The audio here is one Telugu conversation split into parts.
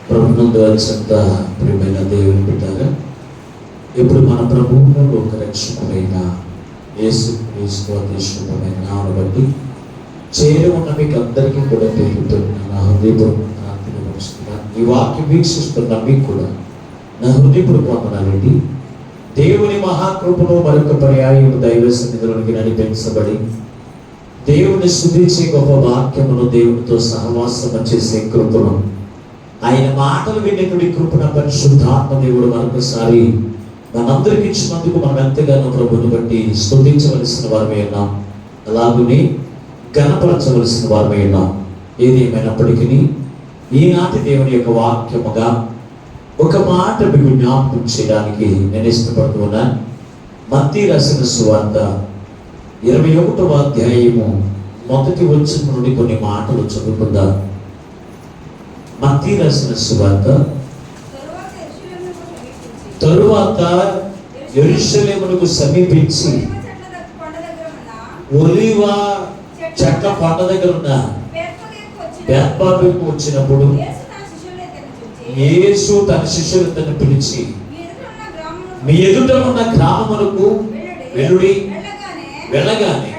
ప్రభునందు అత్యంత ప్రియమైన దేవుని బిడ్డగా, ఇప్పుడు మన ప్రభువును ఒక రక్షకుడైన యేసుక్రీస్తు అతిశయమైన నామమును బట్టి చేరి ఉన్న మీకు అందరికీ కూడా పేరుతున్న నా హృదయపూర్వక ప్రార్థన నమస్కారం. ఈ వాక్యం వీక్షిస్తున్న మీకు కూడా నా హృదయపూర్వక వందనాలండి. దేవుని మహాకృపను మరొక పర్యాయం దైవ సన్నిధిలోనికి నడిపించబడి దేవుని స్తుతించే గొప్ప వాక్యమును, దేవునితో సహవాసం చేసే కృపను, ఆయన మాటలు వినేటువంటి కృపణ పరిశుద్ధాత్మ దేవుడు మరొకసారి మనందరికి ఇచ్చినందుకు మనం ఎంతగానో ప్రభుని బట్టి స్తుతించవలసిన వారమే ఉన్నాం, అలాగనే ఘనపరచవలసిన వారమే ఉన్నాం. ఏది ఏమైనప్పటికీ ఈనాటి దేవుని యొక్క వాక్యముగా ఒక మాట మీకు జ్ఞాపకం చేయడానికి నేను ఇష్టపడుతున్నాను. మత్తయి రాసిన సువార్త 21వ అధ్యాయము మొదటి వచనం నుండి కొన్ని మాటలు చదువుకుందాం. మత్తయి రాసిన సువార్త తరువాత యెరూషలేమునకు సమీపించి ఒలీవ చెట్ల కొండ దగ్గర ఉన్న బేత్ఫాగేకు వచ్చినప్పుడు యేసు తన శిష్యులను పిలిచి, మీ ఎదుట ఉన్న గ్రామమునకు వెళ్ళుడి. వెళ్ళగానే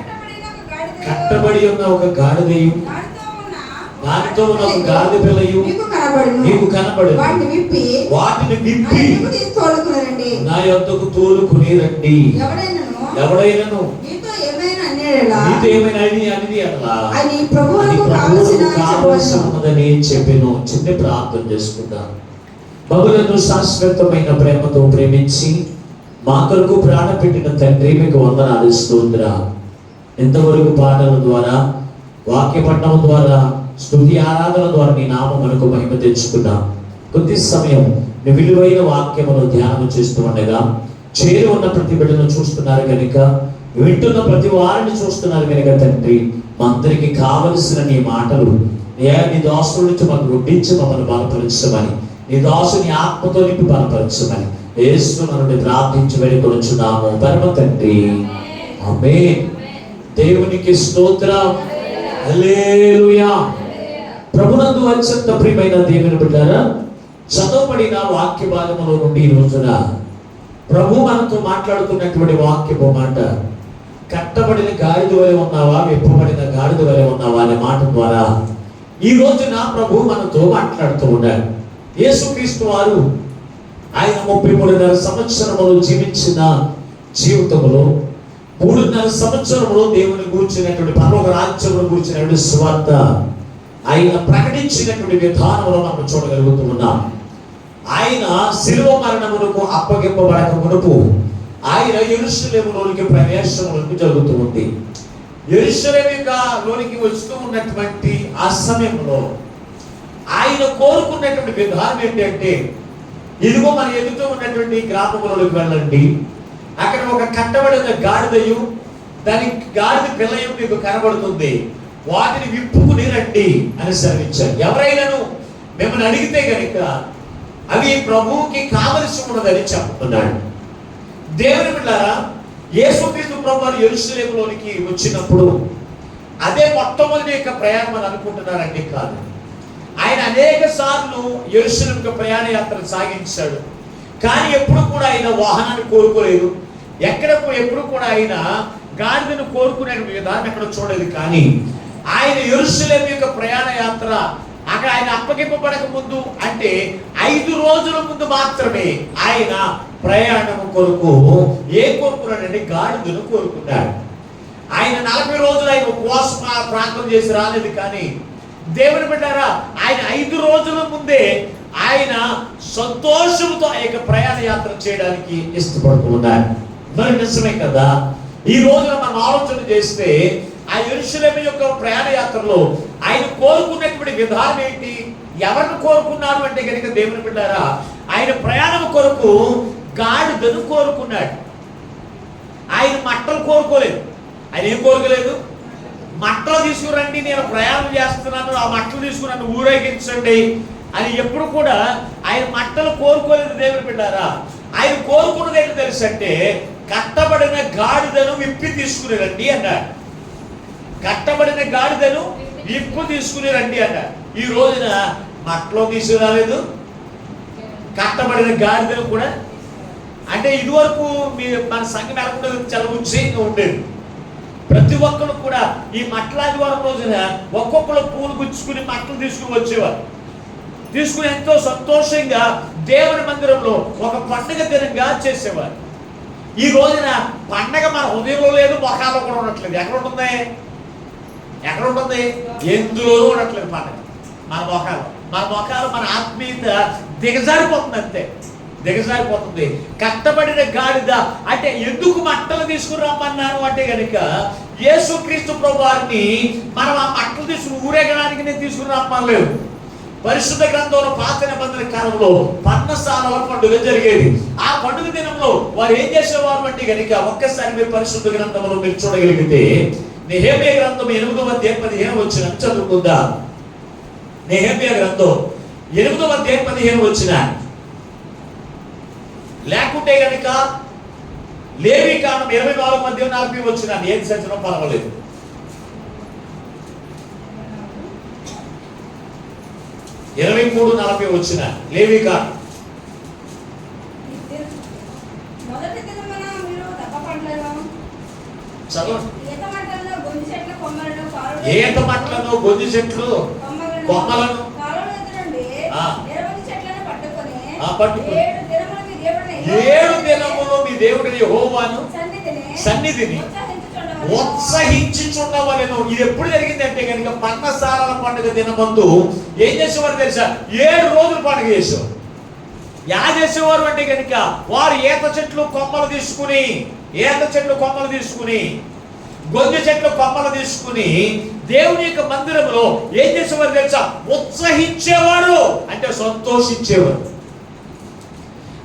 కట్టబడి ఉన్న ఒక గాడిదయు, దానితో ఉన్న ఒక గాడిద పిల్లయు మీకు కనబడు. వాటిని విప్పి నా యొద్దకు తోలుకుని రండి. ఎవడైనను నీతో ఏమైనా అనేది కావలసినదని చెప్పాను. చిన్న ప్రార్థన చేసుకుందాం. బహులను శాశ్వతమైన ప్రేమతో ప్రేమించి మా కొరకు ప్రాణ పెట్టిన తండ్రి, మీకు వందనాలు స్తోత్రాలు. ఇంతవరకు పాటల ద్వారా, వాక్య పఠనం ద్వారా, స్తుతి ఆరాధన ద్వారా నీ నామం మనకు మహిమ తెచ్చుకున్నాం. కొద్ది సమయం నీ విలువైన వాక్యమును ధ్యానం చేస్తూ ఉండగా చేరి ఉన్న ప్రతి బిడ్డను చూస్తున్నారు కనుక, వింటున్న ప్రతి వారిని చూస్తున్నారు కనుక తండ్రి, మా అందరికి కావలసిన నీ మాటలు నీ దాసుల నుంచి మాకు గుడ్డించి మమ్మల్ని బలపరచమని, నీ దాసుని ఆత్మతో నింపి బలపరచమని యేసునామమున ప్రార్థించి వేడుకొనుచున్నాము పరమ తండ్రి, ఆమేన్. దేవునికి స్తోత్రం, హల్లెలూయా. ప్రభునందు అత్యంత ప్రియమైన దేవుని బిడ్డలారా, చదవబడిన వాక్య భాగములో నుండి ఈ రోజున ప్రభు మనతో మాట్లాడుతున్నటువంటి వాక్యపు మాట, కట్టబడిన గాడిద వలె ఉన్నావా, విప్పబడిన గాడిద వలె ఉన్నావా అనే మాట ద్వారా ఈ రోజున ప్రభు మనతో మాట్లాడుతూ ఉన్నాడు. యేసుక్రీస్తు వారు ఆయన 33.5 సంవత్సరములు జీవించిన జీవితంలో 3.5 సంవత్సరములు దేవుని గూర్చినటువంటి పరలోక రాజ్యమును గూర్చినటువంటి సువార్త ఆయన ప్రకటించినటువంటి విధానంలో మనం చూడగలుగుతూ ఉన్నాం. ఆయన శిలువ మరణమునకు అప్పగింపబడక మునుపు ఆయన యెరూషలేములోనికి ప్రవేశములకు జరుగుతూ ఉంది. యెరూషలేములోనికి వస్తూ ఉన్నటువంటి ఆ సమయంలో ఆయన కోరుకున్నటువంటి విధానం ఏంటంటే, ఇదిగో మన ఎదుట ఉన్నటువంటి గ్రామంలోకి వెళ్ళండి, అక్కడ ఒక కట్టబడిన గాడిదయు దాని గాడిద పిల్లయు మీకు కనబడుతుంది, వాటిని విప్పుకుని రండి అని సెలవిచ్చారు. ఎవరైనాను మిమ్మల్ని అడిగితే కనుక అవి ప్రభువుకి కావలసి ఉన్నదని చెప్తున్నాడు. దేవుని బిడ్డలారా, యేసుక్రీస్తు ప్రభువు యెరూషలేములోనికి వచ్చినప్పుడు అదే మొట్టమొదటి యొక్క ప్రయాణం అని అనుకుంటున్నారండి, కాదు. ఆయన అనేక సార్లు యెరూషలేముకు ప్రయాణ యాత్ర సాగించాడు, కానీ ఎప్పుడు కూడా ఆయన వాహనాన్ని కోరుకోలేదు. ఎప్పుడు కూడా ఆయన గాడిదను కోరుకునే విధానం ఎక్కడ చూడలేదు. కానీ ఆయన యెరూషలేము యొక్క ప్రయాణ యాత్ర అక్కడ ఆయన అప్పగింపబడక ముందు, అంటే 5 రోజుల ముందు మాత్రమే ఆయన ప్రయాణం కొరకు కోరుకున్నాడంటే గాడిదను కోరుకున్నాడు. ఆయన 40 రోజులు ఆయన ఉపవాస ప్రార్థన చేసి రాలేదు. కానీ దేవుని బిడ్డారా, ఆయన 5 రోజుల ముందే ఆయన సంతోషంతో ఆ యొక్క ప్రయాణ యాత్ర చేయడానికి ఇష్టపడుతూ ఉన్నారు. మరి నిజమే కదా. ఈ రోజున మనం ఆలోచన చేస్తే ఆ యెరూషలేము యొక్క ప్రయాణ యాత్రలో ఆయన కోరుకున్నటువంటి విధానం ఏంటి? ఎవరిని కోరుకున్నాడు అంటే కనుక దేవుని బిడ్డారా, ఆయన ప్రయాణం కొరకు గాడిదను కోరుకున్నాడు. ఆయన మట్టలు కోరుకోలేదు. ఆయన ఏం కోరుకోలేదు? మట్టలు తీసుకురండి, నేను ప్రయాణం చేస్తున్నాను, ఆ మట్టలు తీసుకుని నన్ను ఊరేగించండి అని ఎప్పుడు కూడా ఆయన మట్టలు కోరుకోలేదు. దేవుని బిడ్డారా, ఆయన కోరుకున్నది ఏంటో తెలుసు అంటే, కట్టబడిన గాడిదను విప్పి తీసుకుని రండి అన్నాడు. కట్టబడిన గాడిదను విప్పు తీసుకుని రండి అన్నాడు. ఈ రోజున మట్టలో తీసుకురాలేదు, కట్టబడిన గాడిదను కూడా, అంటే ఇదివరకు మన సంఘం ఎలాగుండేది, చాలా ఉజ్జయంగా ఉండేది. ప్రతి ఒక్కరు కూడా ఈ మట్ల ఆదివారం రోజున ఒక్కొక్కరు పూలు గుచ్చుకుని మట్టలు తీసుకుని వచ్చేవారు. తీసుకుని ఎంతో సంతోషంగా దేవుని మందిరంలో ఒక పండుగ దినంగా చేసేవారు. ఈ రోజున పండగ మన హృదయంలో లేదు, మొఖాల్లో కూడా ఉండట్లేదు. ఎక్కడ ఉంటుంది? ఎక్కడ ఉంటుంది? ఎందులోనూ ఉండట్లేదు పండగ. మన మొఖాలు మన ఆత్మీయత దిగజారిపోతుంది, అంతే దిగజారిపోతుంది. కట్టబడిన గాడిద అంటే ఎందుకు మట్టలు తీసుకుని రమ్మన్నాను అంటే కనుక యేసుక్రీస్తు ప్రభువారిని మనం ఆ మట్టలు తీసుకుని ఊరేగడానికి నేను తీసుకుని రమ్మలేదు. పరిశుద్ధ గ్రంథంలో పాత నిబంధన కాలంలో పర్ణశాలల పండుగ జరిగేది. ఆ పండుగ దినంలో వారు ఏం చేసేవారు అంటే కనుక ఒక్కసారి మీరు పరిశుద్ధ గ్రంథంలో మీరు చూడగలిగితే నెహెమ్యా గ్రంథం 8వ అధ్యాయం 15వ వచనం చదువుకుందాం. నెహెమ్యా గ్రంథం 8వ అధ్యాయం 15వ వచనం. లేకుంటే కనుక లేవీకాండం 24:40 వచనం. ఏది సత్యం పర్వాలేదు. 23:40 వచ్చిన లేవీకాండం. ఈత మట్లను, గొంజి చెట్లు, కొమ్మలను పట్టుకొని 7 దినములు మీ దేవుడిని యెహోవాను సన్నిధిని ఉత్సహించుచుండవలెను. ఇది ఎప్పుడు జరిగిందంటే కనుక పర్ణశాలల పండుగ దినమందు ఏం చేసేవారు తెలుసా? 7 రోజులు పండుగ చేసేవారు. యా చేసేవారు అంటే కనుక వారు ఈత చెట్లు కొమ్మలు తీసుకుని, గొంజి చెట్లు కొమ్మలు తీసుకుని దేవుని యొక్క మందిరంలో ఏం చేసేవారు తెలుసా? ఉత్సహించేవారు, అంటే సంతోషించేవారు.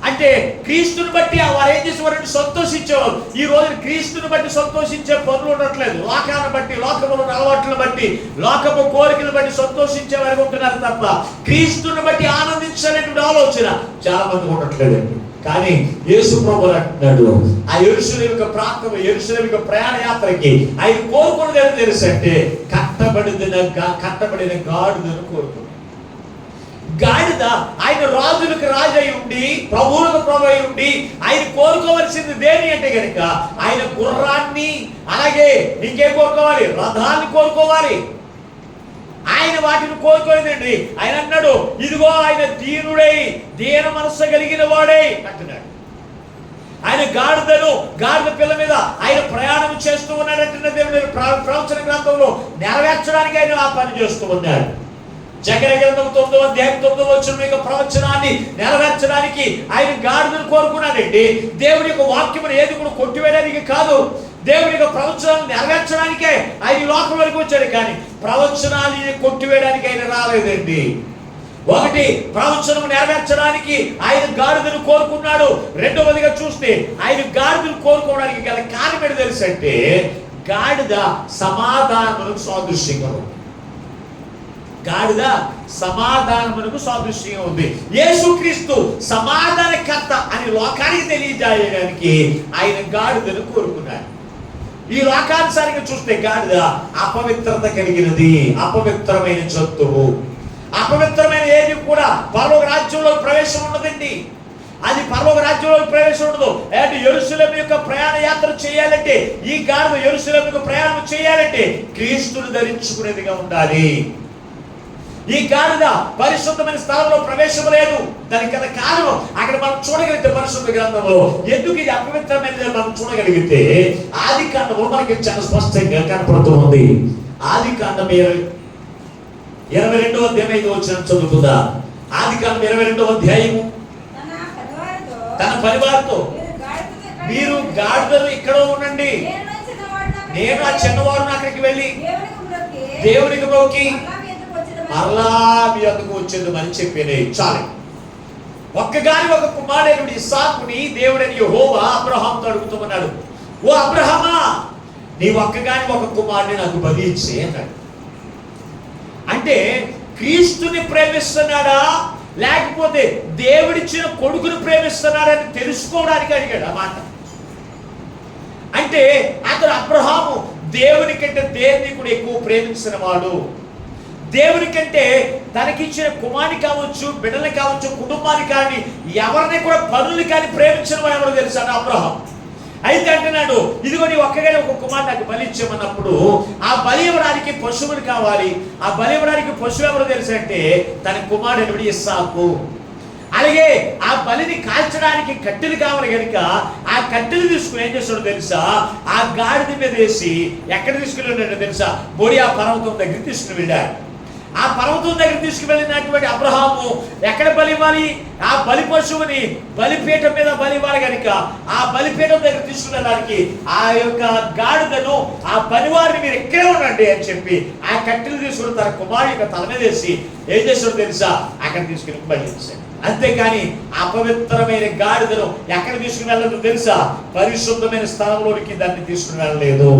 అంటే క్రీస్తుని బట్టి వారు ఏం చేసేవారంటే సంతోషించేవారు. ఈ రోజు క్రీస్తుని బట్టి సంతోషించే పనులు ఉండట్లేదు. లోకాన్ని బట్టి, లోకముల అలవాట్లను బట్టి, లోకము కోరికలు బట్టి సంతోషించే వారికి ఉంటున్నారు తప్ప క్రీస్తుని బట్టి ఆనందించాలనేటువంటి ఆలోచన చాలా మంది ఉండట్లేదండి. కానీ యేసు ప్రభువు అంటున్నాడు, ఆ యెరూషలేము యొక్క ప్రాంతం, యెరూషలేము యొక్క ప్రయాణ యాత్రకి ఆయన కోరుకున్నది ఏదో తెలుసు అంటే కట్టబడిన గాడిదను కోరుకున్నాడు. గాడిద ఆయన రాజులకు రాజు అయి ఉండి, ప్రభువులకు ప్రభు అయి ఉండి ఆయన కోరుకోవలసింది దేని అంటే కనుక ఆయన గుర్రాన్ని, అలాగే ఇంకేం కోరుకోవాలి? రథాన్ని కోరుకోవాలి. ఆయన వాటిని కోరుకోలేదండి. ఆయన అన్నాడు, ఇదిగో ఆయన దీనుడై దీన మనస్సు కలిగిన వాడై అంటున్నాడు. ఆయన గాడిద పిల్ల మీద ఆయన ప్రయాణం చేస్తూ ఉన్నాడంటున్న దేవుని ప్రవచన గ్రంథంలో నెరవేర్చడానికి ఆయన ఆ పని చేస్తూ ఉన్నాడు. జకర్యా గ్రంథం 9వ అధ్యాయం 9వ వచనం యొక్క ప్రవచనాన్ని నెరవేర్చడానికి ఆయన గాడిదను కోరుకున్నాడండి. దేవుని యొక్క వాక్యమును ఏది కూడా కొట్టివేయడానికి కాదు, దేవుని యొక్క ప్రవచనాన్ని నెరవేర్చడానికే ఆయన ఈ లోకం వరకు వచ్చాడు. కానీ ప్రవచనాన్ని కొట్టివేయడానికి ఆయన రాలేదండి. ఒకటి, ప్రవచనం నెరవేర్చడానికి ఆయన గాడిదను కోరుకున్నాడు. రెండవదిగా చూస్తే ఆయన గాడిదను కోరుకోవడానికి గల కారణం ఏంటో తెలుసు అంటే గాడిద సమాధానములకు సాదృశ్యంగా ఉంది. గాడిద సమాధానమునకు సాదృశ్యంగా ఉంది. యేసుక్రీస్తు సమాధానకర్త అని లోకానికి తెలియజేయడానికి ఆయన గాడిదను కోరుకున్నాడు. ఈ లోకానుసారంగా చూస్తే గాడిద అపవిత్రత కలిగినది, అపవిత్రమైన జంతువు. అపవిత్రమైన ఏది కూడా పరలోక రాజ్యంలో ప్రవేశం ఉండదండి. అది పరలోక రాజ్యంలో ప్రవేశం ఉండదు. అంటే యెరూషలేము యొక్క ప్రయాణ యాత్ర చేయాలంటే, ఈ గాడిద యెరూషలేము యొక్క ప్రయాణం చేయాలంటే క్రీస్తును ధరించుకునేదిగా ఉండాలి. ఈ గాడిద పరిశుద్ధమైన స్థలంలో ప్రవేశం లేదు. దానికి గల కారణం అక్కడ మనం చూడగలిగితే పరిశుద్ధ గ్రంథంలో ఎందుకు ఇది అపవిత్రమైనది మనం చూడగలిగితే ఆదికాండంలో మనకి చాలా స్పష్టంగా కనపడుతుంది. ఆదికాండం 22వ అధ్యాయం 5వ వచనం చదువుకుందా. ఆదికాండం 22వ అధ్యాయము. తన పరివారంతో మీరు గాడిదలు ఇక్కడ ఉండండి, నేను ఆ చిన్నవాడును అక్కడికి వెళ్ళి దేవునికి మొక్కి మరలా మీ వద్దకు వచ్చేది అని చెప్పేనే చాలు. ఒక్కగాని ఒక కుమారుడు ఇస్సాకుని దేవుడని యెహోవా అబ్రహాముతో అడుగుతున్నాడు, ఓ అబ్రహామా, నీ ఒక్కగాని ఒక కుమారుడిని నాకు బలి ఇచ్చే అన్నాడు. అంటే క్రీస్తుని ప్రేమిస్తున్నాడా లేకపోతే దేవుడిచ్చిన కొడుకుని ప్రేమిస్తున్నాడని తెలుసుకోవడానికి అడిగాడు ఆ మాట. అంటే అతడు అబ్రహాము దేవుని కంటే దేవుని కూడా ఎక్కువ ప్రేమించిన వాడు, దేవుని కంటే తనకిచ్చిన కుమారుని కావచ్చు, బిడ్డని కావచ్చు, కుటుంబాన్ని కానీ, ఎవరిని కూడా పనులు కానీ ప్రేమించిన వాడు ఎవరో తెలుసా? అబ్రహాం. అయితే అంటున్నాడు, ఇదిగో నీ ఒక్కగానే ఒక కుమారుడు నాకు బలి ఇచ్చామన్నప్పుడు ఆ బలి ఇవ్వడానికి పశువులు కావాలి. ఆ బలి ఇవ్వడానికి పశువు ఎవరో తెలుసా అంటే తన కుమారుడు ఇస్సాకు. అలాగే ఆ బలిని కాల్చడానికి కట్టెలు కావాలి కనుక ఆ కట్టెలు తీసుకుని ఏం చేస్తాడో తెలుసా? ఆ గాడిద మీద వేసి ఎక్కడ తీసుకుని వెళ్ళాడో తెలుసా? మోరియా పర్వతం దగ్గర తీసుకుని వెళ్ళాడు. ఆ పర్వతం దగ్గర తీసుకువెళ్ళినటువంటి అబ్రహాము ఎక్కడ బలి ఇవ్వాలి? ఆ బలి పశువుని బలిపీఠం మీద బలి ఇవ్వాలి కనుక ఆ బలిపీఠం దగ్గర తీసుకువెళ్ళడానికి ఆ యొక్క గాడిదను ఆ పనివారిని మీరు ఎక్కడే ఉండండి అని చెప్పి ఆ కట్టెలు తీసుకుని తన కుమారుడి యొక్క తల మీద వేసి ఏం చేస్తాడో తెలుసా? అక్కడ తీసుకుని బలి ఇచ్చాడు. అంతేకాని అపవిత్రమైన గాడిదను ఎక్కడ తీసుకుని వెళ్ళదు తెలుసా? పరిశుద్ధమైన స్థలంలోనికి దాన్ని తీసుకుని వెళ్ళలేదు.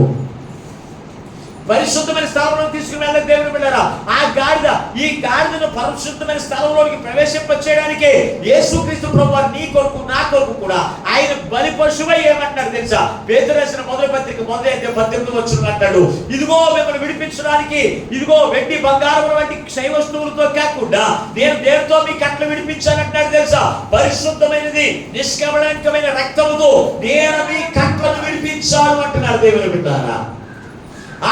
పరిశుద్ధమైన స్థలంలో తీసుకుని వెళ్ళలేదు దేవుని బిడ్డలారా. ఆ గాడిద, ఈ గాడిదను పరిశుద్ధమైన స్థలంలోకి ప్రవేశింపచేయడానికి యేసుక్రీస్తు ప్రభువారు నీ కొరకు నా కొరకు కూడా ఆయన బలి పశువై ఏమంటాడు తెలుసా? పేతురు రాసిన మొదటి పత్రిక 1:18 అంటాడు, ఇదిగో మిమ్మల్ని విడిపించడానికి ఇదిగో వెండి బంగారం వంటి క్షయ వస్తువులతో కాకుండా నేను దేనితో మీ కట్లు విడిపించానంటాడు తెలుసా? పరిశుద్ధమైనది నిష్కపటమైన రక్తముతో నేను మీ కట్లను విడిపించాను అంటున్నాడు దేవుని బిడ్డలారా.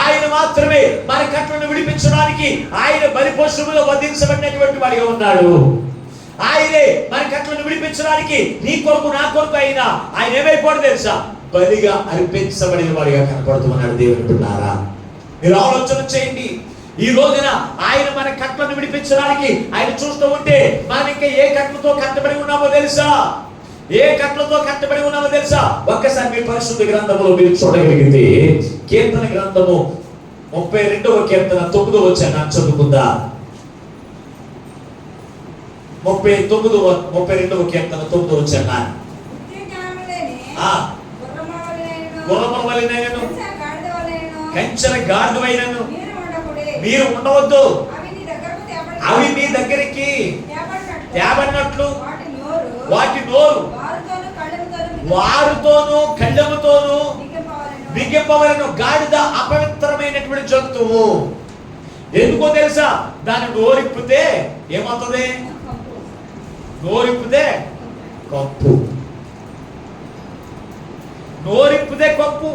ఆయన మాత్రమే మన కట్లను విడిపించడానికి ఆయన బలి పశువుగా వధించబడినటువంటి వాడిగా ఉన్నాడు. ఆయనే మన కట్లను విడిపించడానికి నీ కొరకు నా కొరకు అయినా ఆయన ఏమైపోయాడు తెలుసా? బలిగా అర్పించబడిన వాడిగా కనపడుతున్నాడు దేవుని బిడ్డలారా. మీరు ఆలోచన చేయండి. ఈ రోజున ఆయన మన కట్లను విడిపించడానికి ఆయన చూస్తూ ఉంటే మనం ఇంకా ఏ కట్లతో కట్టబడి ఉన్నామో తెలుసా? ఏ కట్లతో కట్టబడి ఉన్నామో తెలుసా? ఒక్కసారి మీ పరిశుద్ధ గ్రంథంలో మీరు చూడగలిగితే కీర్తన గ్రంథము 32వ కీర్తన 9వ వచనం చదువుకుందా? 32వ కీర్తన 9వ వచనం. గుర్రముల వలెనైనను కంచెల గాడిదవైనను మీరు ఉండవద్దు, అవి మీ దగ్గరికి తేబడినట్లు వాటి నోరు వారితోనూ కళ్ళెముతోనూ బిగింపవలెను. గాడిద అపవిత్రమైనటువంటి జంతువు. ఎందుకో తెలుసా? దాన్ని నోరిప్పితే ఏమవుతుంది? నోరిప్పితే కప్పు. నోరిప్పితే కప్పు.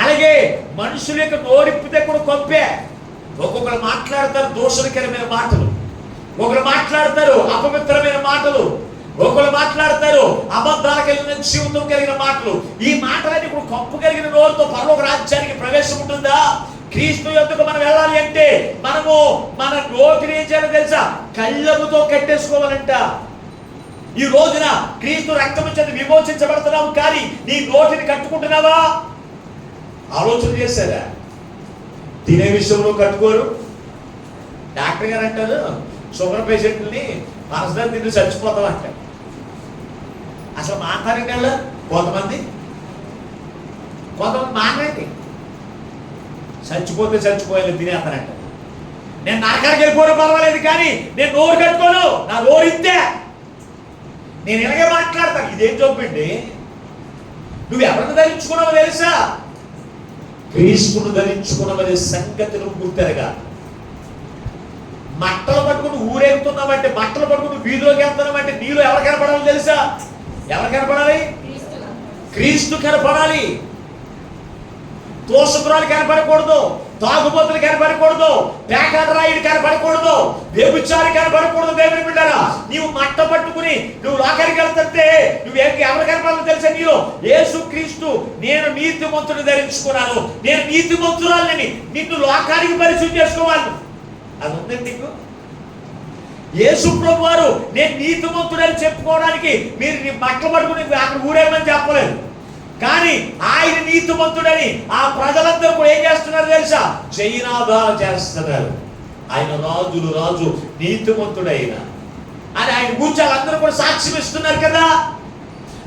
అలాగే మనుషుల యొక్క నోరిప్పితే కూడా కప్పే. ఒక్కొక్కరు మాట్లాడతారు దోషకరమైన మాటలు, ఒకరు మాట్లాడతారు అపవిత్రమైన మాటలు, ఒకరు మాట్లాడతారు అబద్ధాలు కలిగిన జీవితం కలిగిన మాటలు. ఈ మాటలన్నీ ఇప్పుడు కప్పు కలిగిన నోరుతో పరలోక రాజ్యానికి ప్రవేశం ఉంటుందా? క్రీస్తు యొద్దకు మనం వెళ్ళాలి అంటే మనము మన నోటిని ఏం చేయాలో తెలుసా? కళ్ళముతో కట్టేసుకోవాలంట. ఈ రోజున క్రీస్తు రక్తము చేత విమోచించబడుతున్నావు, కానీ నీ నోటిని కట్టుకుంటున్నావా? ఆలోచన చేశారా? తినే విషయంలో కట్టుకోరు. డాక్టర్ గారు అంటారు షుగర్ పేషెంట్ని మనసులో తిండి చచ్చిపోతాం అంట. అసలు మాట్లాడండి వాళ్ళ కొంతమంది మాట్లాడి చచ్చిపోతే చచ్చిపోయాలి తినేస్తానంట. నేను నరకానికి వెళ్ళిపోయినా పర్వాలేదు, కానీ నేను నోరు కట్టుకోను. నా నోరు ఇంతే, నేను ఇలాగే మాట్లాడతాను. ఇదేం చూపండి? నువ్వు ఎవరిని ధరించుకున్నావో తెలుసా? క్రీస్తును ధరించుకున్నావనే సంగతి నువ్వు గుర్తెరగా. మట్టలు పట్టుకుని ఊరేగుతున్నావంటే, మట్టలు పట్టుకుని వీధిలోకి వెళ్తున్నావంటే నీలో ఎవరు కనపడాలి తెలుసా? ఎవరు కనపడాలి? క్రీస్తు కనపడాలి. దోషకురాలు కనపడకూడదు, తాగుబోతులు కనపడకూడదు, పేకాటరాయుడు కనపడకూడదు, వ్యభిచారి కనపడకూడదు. దేవుని బిడ్డలారా, నీవు మట్ట పట్టుకుని నువ్వు లోకానికి వెళ్తుంటే నువ్వు ఎవరు కనపడాలో తెలుసా? నీలో యేసు క్రీస్తు, నేను నీతిమంతుని ధరించుకున్నాను, నేను నీతిమంతురాలని, నిన్ను లోకానికి పరిచయం చేసుకోవాలి. అది ఉందండి నీకు. యేసు ప్రభు వారు నేను నీతిమంతుడని చెప్పుకోవడానికి మీరు నీ బట్టలు పట్టుకుని అక్కడ ఊరేమని చెప్పలేదు, కానీ ఆయన నీతిమంతుడని ఆ ప్రజలందరూ కూడా ఏం చేస్తున్నారు తెలుసా? జయనాదాలు చేస్తున్నారు. ఆయన రాజులు రాజు నీతిమంతుడైన అని ఆయన గురించి అందరూ కూడా సాక్ష్యం ఇస్తున్నారు కదా.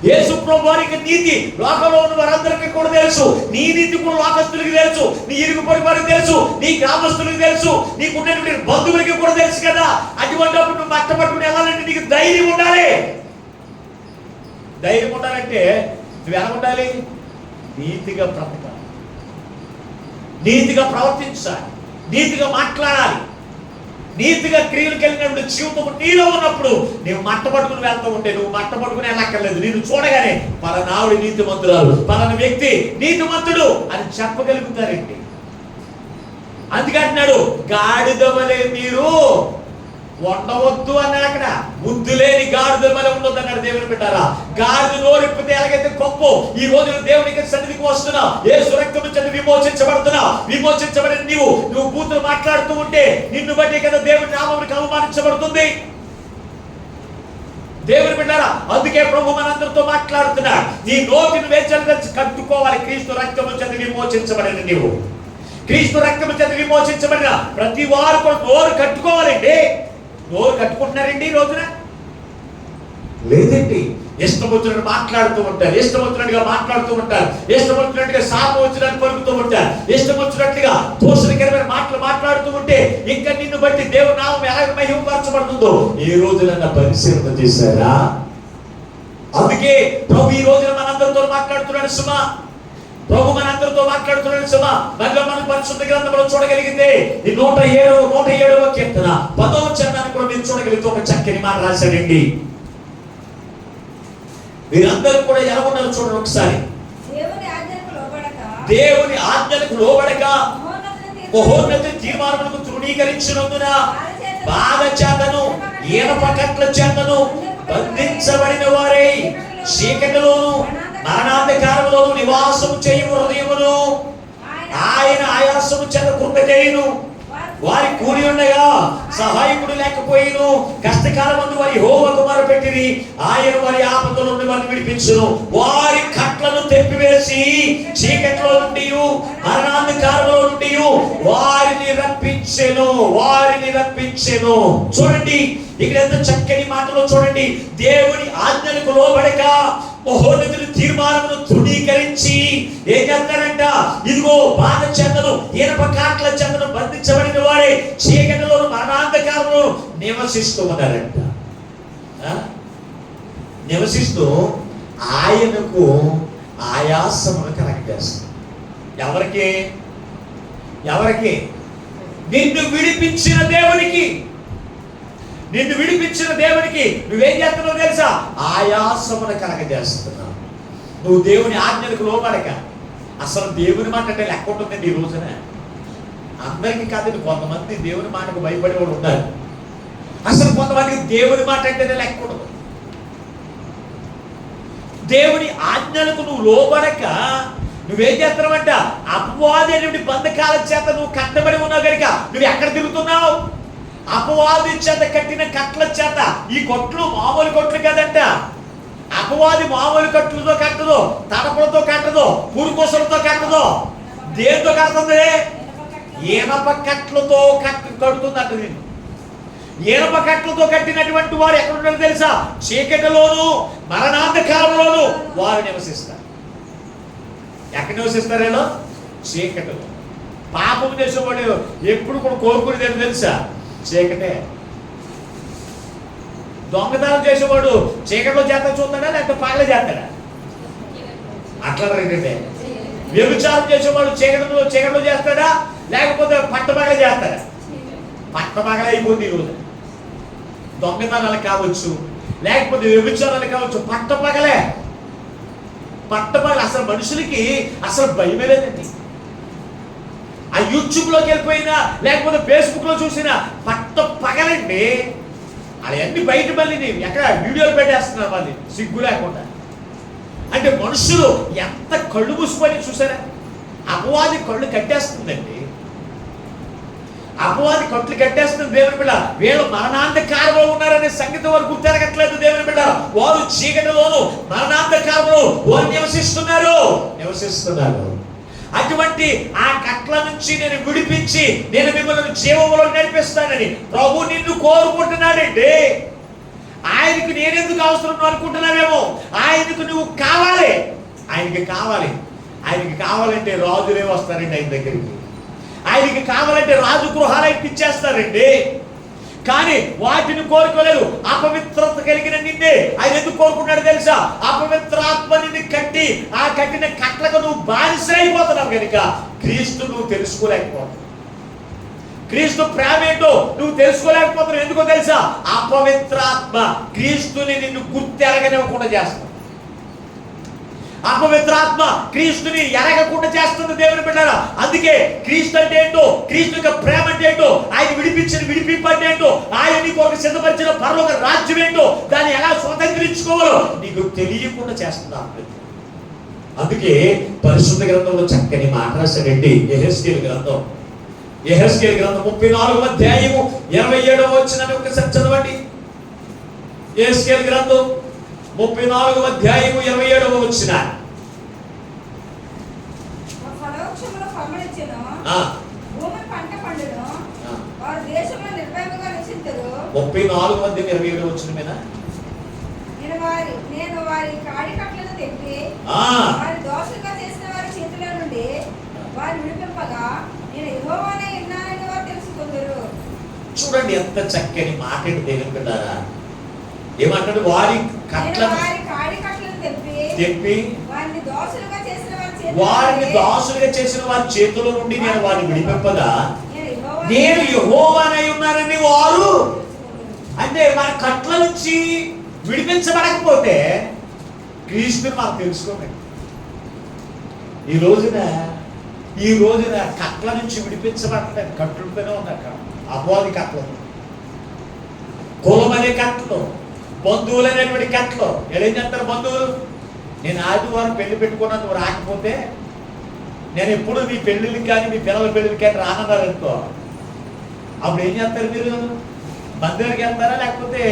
యేసు ప్రభు వారికి నీతి లోకంలో ఉన్న వారందరికీ కూడా తెలుసు. నీ నీతి కూడా లోకస్తులకి తెలుసు, నీ ఇరుగు పొరుగు వారికి తెలుసు, నీ గ్రామస్తులకి తెలుసు, నీకున్నటువంటి బంధువులకి కూడా తెలుసు కదా. అటువంటిప్పుడు నువ్వు మట్ట పట్టుకుని వెళ్ళాలంటే నీకు ధైర్యం ఉండాలి. ధైర్యం ఉండాలంటే నువ్వు ఎలా ఉండాలి? నీతిగా బ్రతకాలి, నీతిగా ప్రవర్తించాలి, నీతిగా మాట్లాడాలి. నీతిగా క్రియలు కలిగినప్పుడు జీవితం నీలో ఉన్నప్పుడు నువ్వు మట్ట పట్టుకుని వెళ్తూ ఉంటే నువ్వు మట్ట పట్టుకుని వెళ్ళక్కర్లేదు. నేను చూడగానే పలానావిడి నీతిమంతురాలు, పలానా వ్యక్తి నీతిమంతుడు అని చెప్పగలుగుతారండి. అందుకంటున్నాడు గాడిద వలె మీరు ఉండవద్దు అన్నాడు. అక్కడ బుద్ధి లేని గాడిద వలె ఉండొద్దు అన్నాడు. దేవుని బిడ్డారా, గాడిద నోరిప్పితే ఎలాగైతే కొప్పు. ఈ రోజు దేవునికి సన్నిధికి వస్తున్నావు, యేసు రక్తము చేత విమోచించబడుతున్నావు. విమోచించబడిన నువ్వు బూతులు మాట్లాడుతూ ఉంటే నిన్ను బట్టి కదా దేవుని నామమునికి అవమానించబడుతుంది. దేవుని బిడ్డారా, అందుకే ప్రభు మనందరితో మాట్లాడుతున్నాడు. నీ నోటిని వేచలుగా కట్టుకోవాలి. క్రీస్తు రక్తము చేత విమోచించబడిన నీవు, క్రీస్తు రక్తము చేత విమోచించబడిన ప్రతి వారు కూడా నోరు కట్టుకోవాలండి. నోరు కట్టుకుంటున్నారండి ఈ రోజున? లేదండి. ఇష్టం వచ్చినట్టు మాట్లాడుతూ ఉంటారు, ఇష్టం వచ్చినట్టుగా మాట్లాడుతూ ఉంటారు, ఇష్టం వచ్చినట్టుగా శాపం వచ్చినట్టు పలుకుతూ ఉంటారు, ఇష్టం వచ్చినట్టుగా దోషకరమైన మాటలు మాట్లాడుతూ ఉంటే ఇంకా నిన్ను బట్టి దేవుని నామం ఎలాగ మహిమపరచబడుతుందో ఈ రోజున పరిశీలన చేశారా? అందుకే ప్రభు ఈ రోజున మనందరితో మాట్లాడుతున్నాడు. సుమా, ప్రభు మనందరితో మాట్లాడుతున్నాడు. సుమా, మళ్ళీ మనం పరిశుద్ధ గ్రంథంలో చూడగలిగితే ఈ 107వ కీర్తన 10వ వచనాన్ని కూడా మీరు చూడగలిగితే ఒక చక్కని మాట రాశాడండి. మీరందరూ కూడా ఎలా ఉన్నారు చూడండి ఒకసారి. దేవుని ఆజ్ఞలకు లోబడక మహోన్నత తీర్మానములకు తృణీకరించినందున బాధ చేతను ఈనప కట్ల చేతను బంధించబడిన వారై చీకటిలోను మరణాంధకారములోను నివాసము చేయు హృదయమును ఆయన ఆయాసము చేత కృంగజేయును. వారి కూడి ఉండగా సహాయకుడు లేకపోయిను. కష్టకాలమందు వారి యెహోవాకు మొరపెట్టిరి, ఆయన వారి ఆపదల నుండి వారిని విడిపించును. వారి కట్లను తెప్పివేసి చీకటిలో నుండి మరణాంధకారంలో నుండి వారిని రప్పించెను. చూడండి ఇక్కడ ఎంత చక్కని మాటలో చూడండి. దేవుని ఆజ్ఞలకు లోబడక మహోన్నతుని తీర్మానమును తృణీకరించి ఏం చేస్తారంట? ఇదిగో బాధ చేతను ఈనప కాట్ల చేతను బంధించబడిన వారే చీకటిలోను మరణాంధకారంలో నివసిస్తూ ఉన్నారంట. నివసిస్తూ ఆయనకు ఆయాసమును కలగజేస్తారు. ఎవరికి? నిన్ను విడిపించిన దేవునికి. నిన్ను విడిపించిన దేవునికి నువ్వేం చేస్తున్నావు తెలుసా? ఆయాసమును కలగజేస్తున్నావు. నువ్వు దేవుని ఆజ్ఞలకు లోబడక. అసలు దేవుని మాట అంటే లెక్క ఉంటుందండి ఈ రోజున. అందరికీ కాదండి, కొంతమంది దేవుని మాటకు భయపడే వాళ్ళు ఉన్నారు. అసలు కొంతమందికి దేవుని మాట అంటేనే లెక్క ఉండదు. దేవుని ఆజ్ఞలకు నువ్వు లోబడక నువ్వేం చేస్తున్నావంట? అపవాది అనేటువంటి బంధకాల చేత నువ్వు కట్టబడి ఉన్నావు కనుక నువ్వు ఎక్కడ తిరుగుతున్నావు? అపవాది చేత కట్టిన కట్ల చేత. ఈ కొట్లు మామూలు కొట్లు కదంట. అపవాది మామూలు కట్లతో కట్టదు, తడపలతో కట్టదు, పురుకోసలతో కట్టదు. దేంతో కడుతుంది? ఈనప కట్లతో కడుతుందంట. నేను ఈనప కట్లతో కట్టినటువంటి వారు ఎక్కడ ఉంటారో తెలుసా? చీకటిలోను మరణాంధకారంలోను వారు నివసిస్తారు. ఎక్కడ నివసిస్తారేలో? చీకటిలో. పాపం చేసేవాడు ఎప్పుడు కూడా కోరుకునేది తెలుసా? చీకటే. దొంగతనం చేసేవాడు చీకటిలో చేత చూస్తాడా లేకపోతే పగలే చేస్తాడా? అట్లా రండి. వ్యభిచారం చేసేవాడు చీకటిలో చేస్తాడా లేకపోతే పట్టపగలే చేస్తాడా? పట్టపగలే అయిపోయింది ఈరోజు. దొంగతనాలు కావచ్చు, లేకపోతే వ్యభిచారాలు కావచ్చు, పట్టపగలే. అసలు మనుషులకి అసలు భయమే లేదండి. ఆ యూట్యూబ్లోకి వెళ్ళిపోయినా లేకపోతే ఫేస్బుక్లో చూసినా పగలండి. అవన్నీ బయట మళ్ళీ ఎక్కడ వీడియోలు పెట్టేస్తున్నారు మళ్ళీ సిగ్గు లేకుండా. అంటే మనుషులు ఎంత కళ్ళు మూసుకొని చూసారా? అపవాది కళ్ళు కట్టేస్తుందండి. అపవాది కట్లు కట్టేస్తుంది. దేవుని బిడ్డ వీళ్ళు మరణాంధకారంలో ఉన్నారనే సంగతి వారు గుర్తెరగట్లేదు. దేవుని బిడ్డ వారు చీకటిలోను మరణాంధకారంలో వారు నివసిస్తున్నారు. అటువంటి ఆ కట్ల నుంచి నేను విడిపించి నేను మిమ్మల్ని జీవంలో నడిపిస్తానని ప్రభు నిన్ను కోరుకుంటున్నాడండి. ఆయనకు నేనెందుకు అవసరం అనుకుంటున్నావేమో. ఆయనకు నువ్వు కావాలి. ఆయనకి కావాలంటే రాజులే వస్తారండి ఆయన దగ్గరికి. ఆయనకి కావాలంటే రాజు గృహాలకి ఇచ్చేస్తారండి. కానీ వాటిని కోరుకోలేదు. అపవిత్రత కలిగిన నిన్నే ఆయన ఎందుకు కోరుకున్నాడు తెలుసా? అపవిత్రాత్మ నిన్ను కట్టి ఆ కట్టిన కట్లకు నువ్వు బానిసైపోతున్నావు కనుక క్రీస్తు నువ్వు తెలుసుకోలేకపోతున్నావు. క్రీస్తు ప్రేమ ఏంటో నువ్వు తెలుసుకోలేకపోతున్నావు. ఎందుకో తెలుసా? అపవిత్రాత్మ క్రీస్తుని నిన్ను గుర్తెరగనివ్వకుండా చేస్తుంది. అపవిత్రాత్మ క్రీస్తుని ఎరగకుండా చేస్తుంది దేవుని బిడ్డలారా. అందుకే క్రీస్తు అంటే ఏంటో, క్రీస్తు యొక్క ప్రేమ అంటే ఏంటో, ఆయన విడిపించిన విడిపింపు అంటే ఏంటో, ఆయన నీకు ఒక సిద్ధపరిచిన పరలోక రాజ్యం ఏంటో, దాన్ని ఎలా స్వతంత్రించుకోవాలో నీకు తెలియకుండా చేస్తుంది. అందుకే పరిశుద్ధ గ్రంథంలో చక్కని మాట రాశాడండి యెహెజ్కేలు గ్రంథం. యెహెజ్కేలు గ్రంథం 34వ అధ్యాయము 27వ వచనాన్ని ఒకసారి చదవండి. యెహెజ్కేలు గ్రంథం 34వ అధ్యాయము 27వ వచనం. 34వ అధ్యాయం 27వ వచనమేనా? నేను వారి కాడి కట్లను తెప్పి వారి దోషంగా చేసిన వారి చేతుల నుండి వారిని విడిపింపగా నేను యెహోవానే ఉన్నానని వారు తెలుసుకుందరు. చూడండి ఎంత చక్కని మాట దేవుని బిడ్డలారా. ఏమంటాడు? వారి కట్లను తెప్పి వారిని దాసులుగా చేసిన వారి చేతుల నుండి నేను వారిని విడిపింపగా నేను యెహోవానై ఉన్నానని వారు. అంటే వారి కట్ల నుంచి విడిపించబడకపోతే క్రీస్తుని మనం తెలుసుకోండి. ఈ రోజున కట్ల నుంచి విడిపించబడలేదు. కట్లుంటూనే ఉంది అక్కడ. అపవాది కట్లు, కులం అనే కట్లు, బంధువులు అనేటువంటి కట్లు. ఏం చేస్తారు బంధువులు? నేను ఆదివారం పెళ్లి పెట్టుకున్నా, నువ్వు రాకపోతే నేను ఎప్పుడు మీ పెళ్ళిళ్ళకి కానీ మీ పిల్లల పెళ్ళిళ్ళకి కానీ రానన్నారు అనుకో. అప్పుడు ఏం చేస్తారు? మీరు మందిరానికి వెళ్తారా, లేకపోతే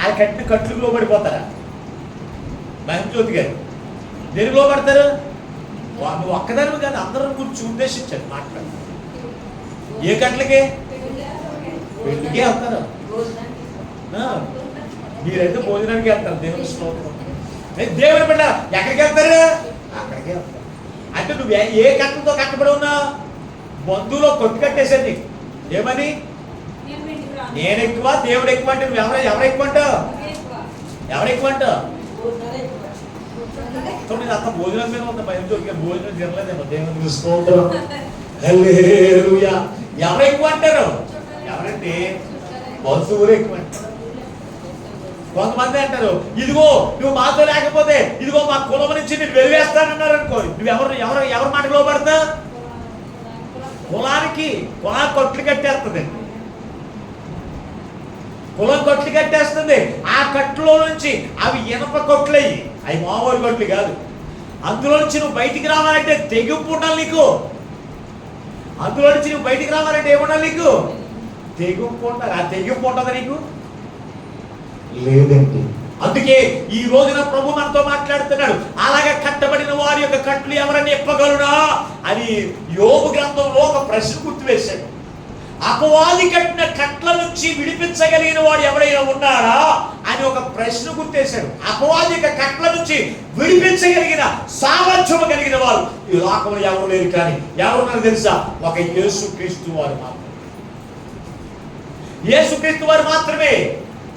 ఆ కట్టిన కట్లకు లోబడిపోతారా? మహిమజ్యోతి గారు దేనికి లోబడతారు? నువ్వు ఒక్కదాని కాదు, అందరం గురించి ఉద్దేశించాడు మాట్లాడు. ఏ కట్లకి? పెళ్లికే వెళ్తారు. మీరైతే భోజనానికి వెళ్తారు. దేవుని స్తోత్రం. దేవుని బిడ్డ ఎక్కడికి వెళ్తారు? అక్కడికే వెళ్తారు. అంటే నువ్వు ఏ కట్టలతో కట్టబడి ఉన్నావు? బంధువులో కొట్టు కట్టేశారు నీకు. ఏమని? నేను ఎక్కువ, దేవుడు ఎక్కువ. అంటే నువ్వు ఎవరు ఎక్కువ అంటావు? ఎవరు ఎక్కువ అంటావు? నేను అంత భోజనం మీద ఉంది. భోజనం తినలేదేమో. దేవుని స్తోత్రం. హల్లెలూయా. ఎవరు ఎక్కువ అంటారు? ఎవరంటే బంధువులు ఎక్కువ అంటారు. కొంతమంది అంటారు, ఇదిగో నువ్వు మాతో లేకపోతే ఇదిగో మా కులం నుంచి నేను వెలివేస్తానన్నారు అనుకో. నువ్వు ఎవరి మాటకు లోపడతా? కులానికి కొట్లు కట్టేస్తుంది. కులం కొట్లు కట్టేస్తుంది. ఆ కట్టులో నుంచి అవి ఇనప కొట్లయ్యి, అవి మామూలు కొట్లు కాదు. అందులో నుంచి నువ్వు బయటికి రావాలంటే తెగింపు ఉండాలి నీకు. అందులో నుంచి నువ్వు బయటికి రావాలంటే ఏముండాలి నీకు? తెగింపు ఉండాలి. ఆ తెగింపు ఉంటుందా నీకు? లేదండి. అందుకే ఈ రోజున ప్రభు మనతో మాట్లాడుతున్నాడు. అలాగే కట్టబడిన వారి యొక్క కట్లు ఎవరని చెప్పగలరా అని యోబు గ్రంథంలో ఒక ప్రశ్న గుర్తువేశాడు. అపవాది కట్టిన కట్ల నుంచి విడిపించగలిగిన వాడు ఎవరైనా ఉన్నారా అని ఒక ప్రశ్న గుర్తేశాడు. అపవాది యొక్క కట్ల నుంచి విడిపించగలిగిన సామర్థ్యం కలిగిన వారు ఈ లోకంలో ఎవరు లేరు. కానీ ఎవరున్నారు తెలుసా? ఒక యేసుక్రీస్తు వారు మాత్రమే. యేసుక్రీస్తు వారు మాత్రమే.